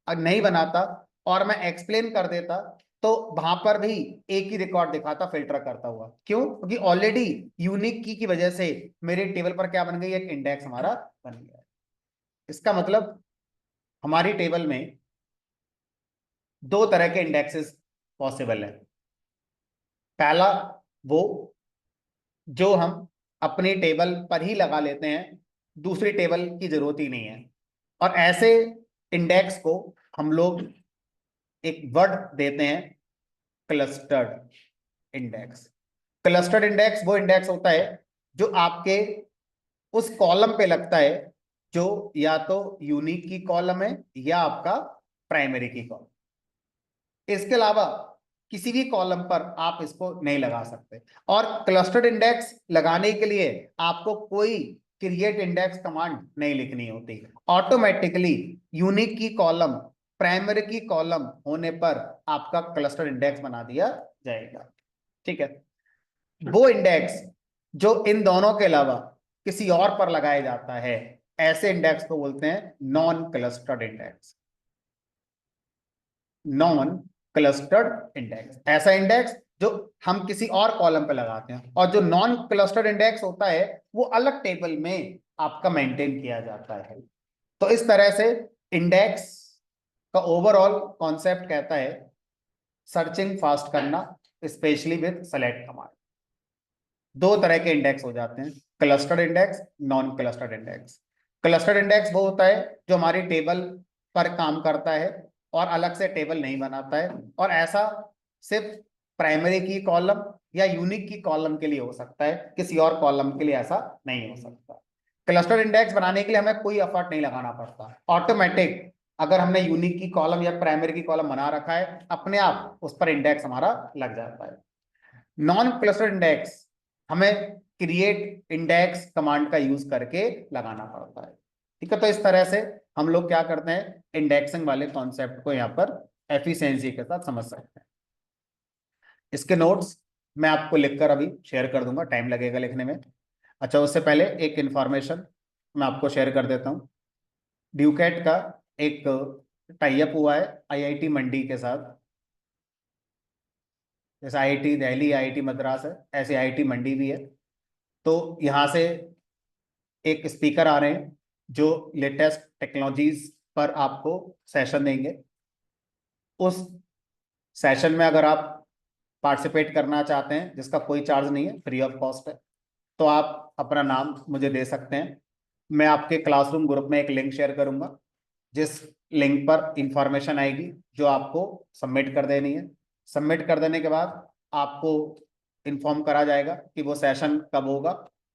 नहीं बनाता और मैं एक्सप्लेन कर देता, तो वहां पर भी एक ही रिकॉर्ड दिखाता फिल्टर करता हुआ। क्यों? क्योंकि ऑलरेडी यूनिक की वजह से मेरे टेबल पर क्या बन गई, एक इंडेक्स हमारा बन गया है। इसका मतलब हमारी टेबल में 2 तरह के इंडेक्सेस पॉसिबल है। पहला, वो जो हम अपनी टेबल पर ही लगा लेते हैं, दूसरी टेबल की जरूरत ही नहीं है। और ऐसे इंडेक्स को हम लोग एक वर्ड देते हैं, क्लस्टर्ड इंडेक्स। क्लस्टर्ड इंडेक्स वो इंडेक्स होता है जो आपके उस कॉलम पे लगता है जो या तो यूनिक की कॉलम है या आपका प्राइमरी की कॉलम। इसके अलावा किसी भी कॉलम पर आप इसको नहीं लगा सकते। और क्लस्टर्ड इंडेक्स लगाने के लिए आपको कोई क्रिएट इंडेक्स कमांड नहीं लिखनी होती, ऑटोमेटिकली यूनिक की कॉलम प्राइमरी की कॉलम होने पर आपका क्लस्टर्ड इंडेक्स बना दिया जाएगा। ठीक है, वो इंडेक्स जो इन दोनों के अलावा किसी और पर लगाया जाता है, ऐसे इंडेक्स को बोलते हैं non clustered index. Non clustered index ऐसा इंडेक्स जो हम किसी और कॉलम पे लगाते हैं, और जो नॉन क्लस्टर्ड इंडेक्स होता है वो अलग टेबल में आपका मेंटेन किया जाता है। तो इस तरह से इंडेक्स का ओवरऑल कॉन्सेप्ट कहता है सर्चिंग फास्ट करना, स्पेशली विद सेलेक्ट कमांड। 2 तरह के इंडेक्स हो जाते हैं, clustered index, non clustered index. Clustered index वो होता है जो हमारी टेबल पर काम करता है और अलग से टेबल नहीं बनाता है, और ऐसा सिर्फ प्राइमरी की कॉलम या यूनिक की कॉलम के लिए हो सकता है, किसी और कॉलम के लिए ऐसा नहीं हो सकता। क्लस्टर्ड इंडेक्स बनाने के लिए हमें कोई एफर्ट नहीं लगाना पड़ता, ऑटोमेटिक अगर हमने यूनिक की कॉलम या प्राइमरी की कॉलम बना रखा है, अपने आप उस पर इंडेक्स हमारा लग जाता है। नॉन क्लस्टर्ड इंडेक्स हमें क्रिएट इंडेक्स कमांड का यूज करके लगाना पड़ता है। ठीक है, तो इस तरह से हम लोग क्या करते हैं, इंडेक्सिंग वाले कॉन्सेप्ट को यहाँ पर एफिशिएंसी के साथ समझ सकते हैं। इसके नोट्स मैं आपको लिखकर अभी शेयर कर दूंगा, टाइम लगेगा लिखने में। अच्छा, उससे पहले एक इंफॉर्मेशन मैं आपको शेयर कर देता हूँ। ड्यूकेट का एक टाई अप हुआ है आईआईटी मंडी के साथ। जैसे आईआईटी दिल्ली, आईआईटी मद्रास है, ऐसे आईआईटी मंडी भी है। तो यहाँ से एक स्पीकर आ रहे हैं जो लेटेस्ट टेक्नोलॉजीज पर आपको सेशन देंगे। उस सेशन में अगर आप पार्टिसिपेट करना चाहते हैं, जिसका कोई चार्ज नहीं है, फ्री ऑफ कॉस्ट है, तो आप अपना नाम मुझे दे सकते हैं। मैं आपके क्लासरूम ग्रुप में एक लिंक शेयर करूंगा, जिस लिंक पर इंफॉर्मेशन आएगी जो आपको सबमिट कर देनी है। सबमिट कर देने के बाद आपको इन्फॉर्म करा जाएगा कि वो सेशन कब होगा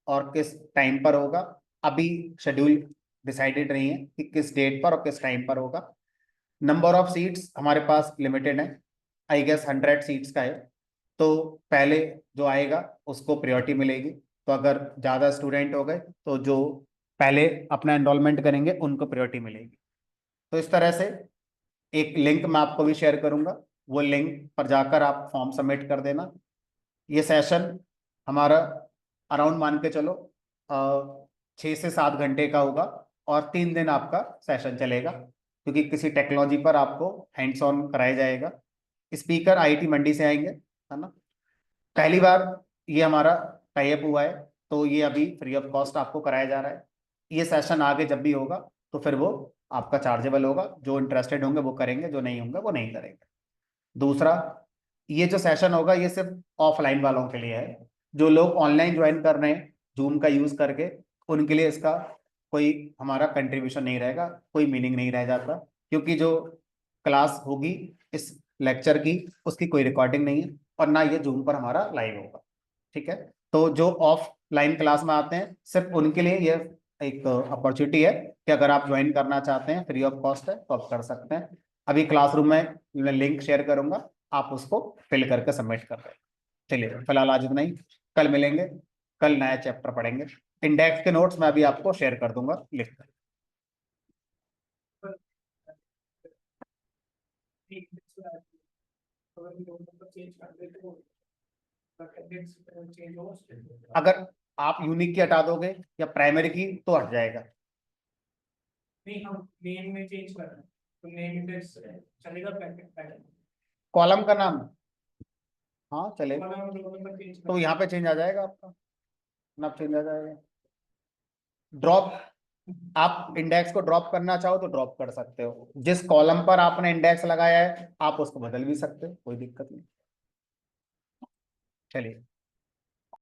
और किस टाइम पर होगा। अभी शेड्यूल डिसाइडेड नहीं है कि किस डेट पर और किस टाइम पर होगा। नंबर ऑफ सीट्स हमारे पास लिमिटेड है, आई गेस 100 सीट्स का है। तो पहले जो आएगा उसको प्रायोरिटी मिलेगी। तो अगर ज़्यादा स्टूडेंट हो गए तो जो पहले अपना एनरोलमेंट करेंगे उनको प्रायोरिटी मिलेगी। तो इस तरह से एक लिंक मैं आपको भी शेयर करूंगा, वो लिंक पर जाकर आप फॉर्म सबमिट कर देना। ये सेशन हमारा अराउंड मान के चलो 6 से 7 घंटे का होगा। और 3 दिन आपका सेशन चलेगा, क्योंकि किसी टेक्नोलॉजी पर आपको हैंड्स ऑन कराया जाएगा। स्पीकर आईआईटी मंडी से आएंगे, है ना। पहली बार ये हमारा टाई अप हुआ है, तो ये अभी फ्री ऑफ कॉस्ट आपको कराया जा रहा है। ये सेशन आगे जब भी होगा तो फिर वो आपका चार्जेबल होगा, जो इंटरेस्टेड होंगे वो करेंगे, जो नहीं होंगे वो नहीं करेंगे। दूसरा, ये जो सेशन होगा ये सिर्फ ऑफलाइन वालों के लिए है। जो लोग ऑनलाइन ज्वाइन कर रहे हैं जूम का यूज करके, उनके लिए इसका कोई हमारा कंट्रीब्यूशन नहीं रहेगा, कोई मीनिंग नहीं रह जाता, क्योंकि जो क्लास होगी इस लेक्चर की उसकी कोई रिकॉर्डिंग नहीं है, और ना ये जूम पर हमारा लाइव होगा। ठीक है, तो जो ऑफलाइन क्लास में आते हैं सिर्फ उनके लिए ये एक अपॉर्चुनिटी है कि अगर आप ज्वाइन करना चाहते हैं, फ्री ऑफ कॉस्ट है, तो आप कर सकते हैं। अभी क्लासरूम में मैं लिंक शेयर करूंगा, आप उसको फिल करके सबमिट कर रहे हैं। चलिए फिलहाल आज इतना ही, कल मिलेंगे, कल नया चैप्टर पढ़ेंगे। इंडेक्स के नोट्स मैं अभी आपको शेयर कर दूंगा लिख कर। अगर आप यूनिक की हटा दोगे या प्राइमरी की तो हट जाएगा। नहीं, हम नेम में चेंज कर रहे हैं, तो नेम इंडेक्स चलेगा पैटर्न। कॉलम का नाम, हाँ चलेगा, कॉलम रोल नंबर चेंज तो कर। यहाँ पे चेंज आ जाएगा, आपका नाम चेंज आ जाएगा। ड्रॉप, आप इंडेक्स को ड्रॉप करना चाहो तो ड्रॉप कर सकते हो, जिस कॉलम पर आपने इंडेक्स लगाया है आप उसको बदल भी सकते हो, कोई दिक्कत नहीं। चलिए।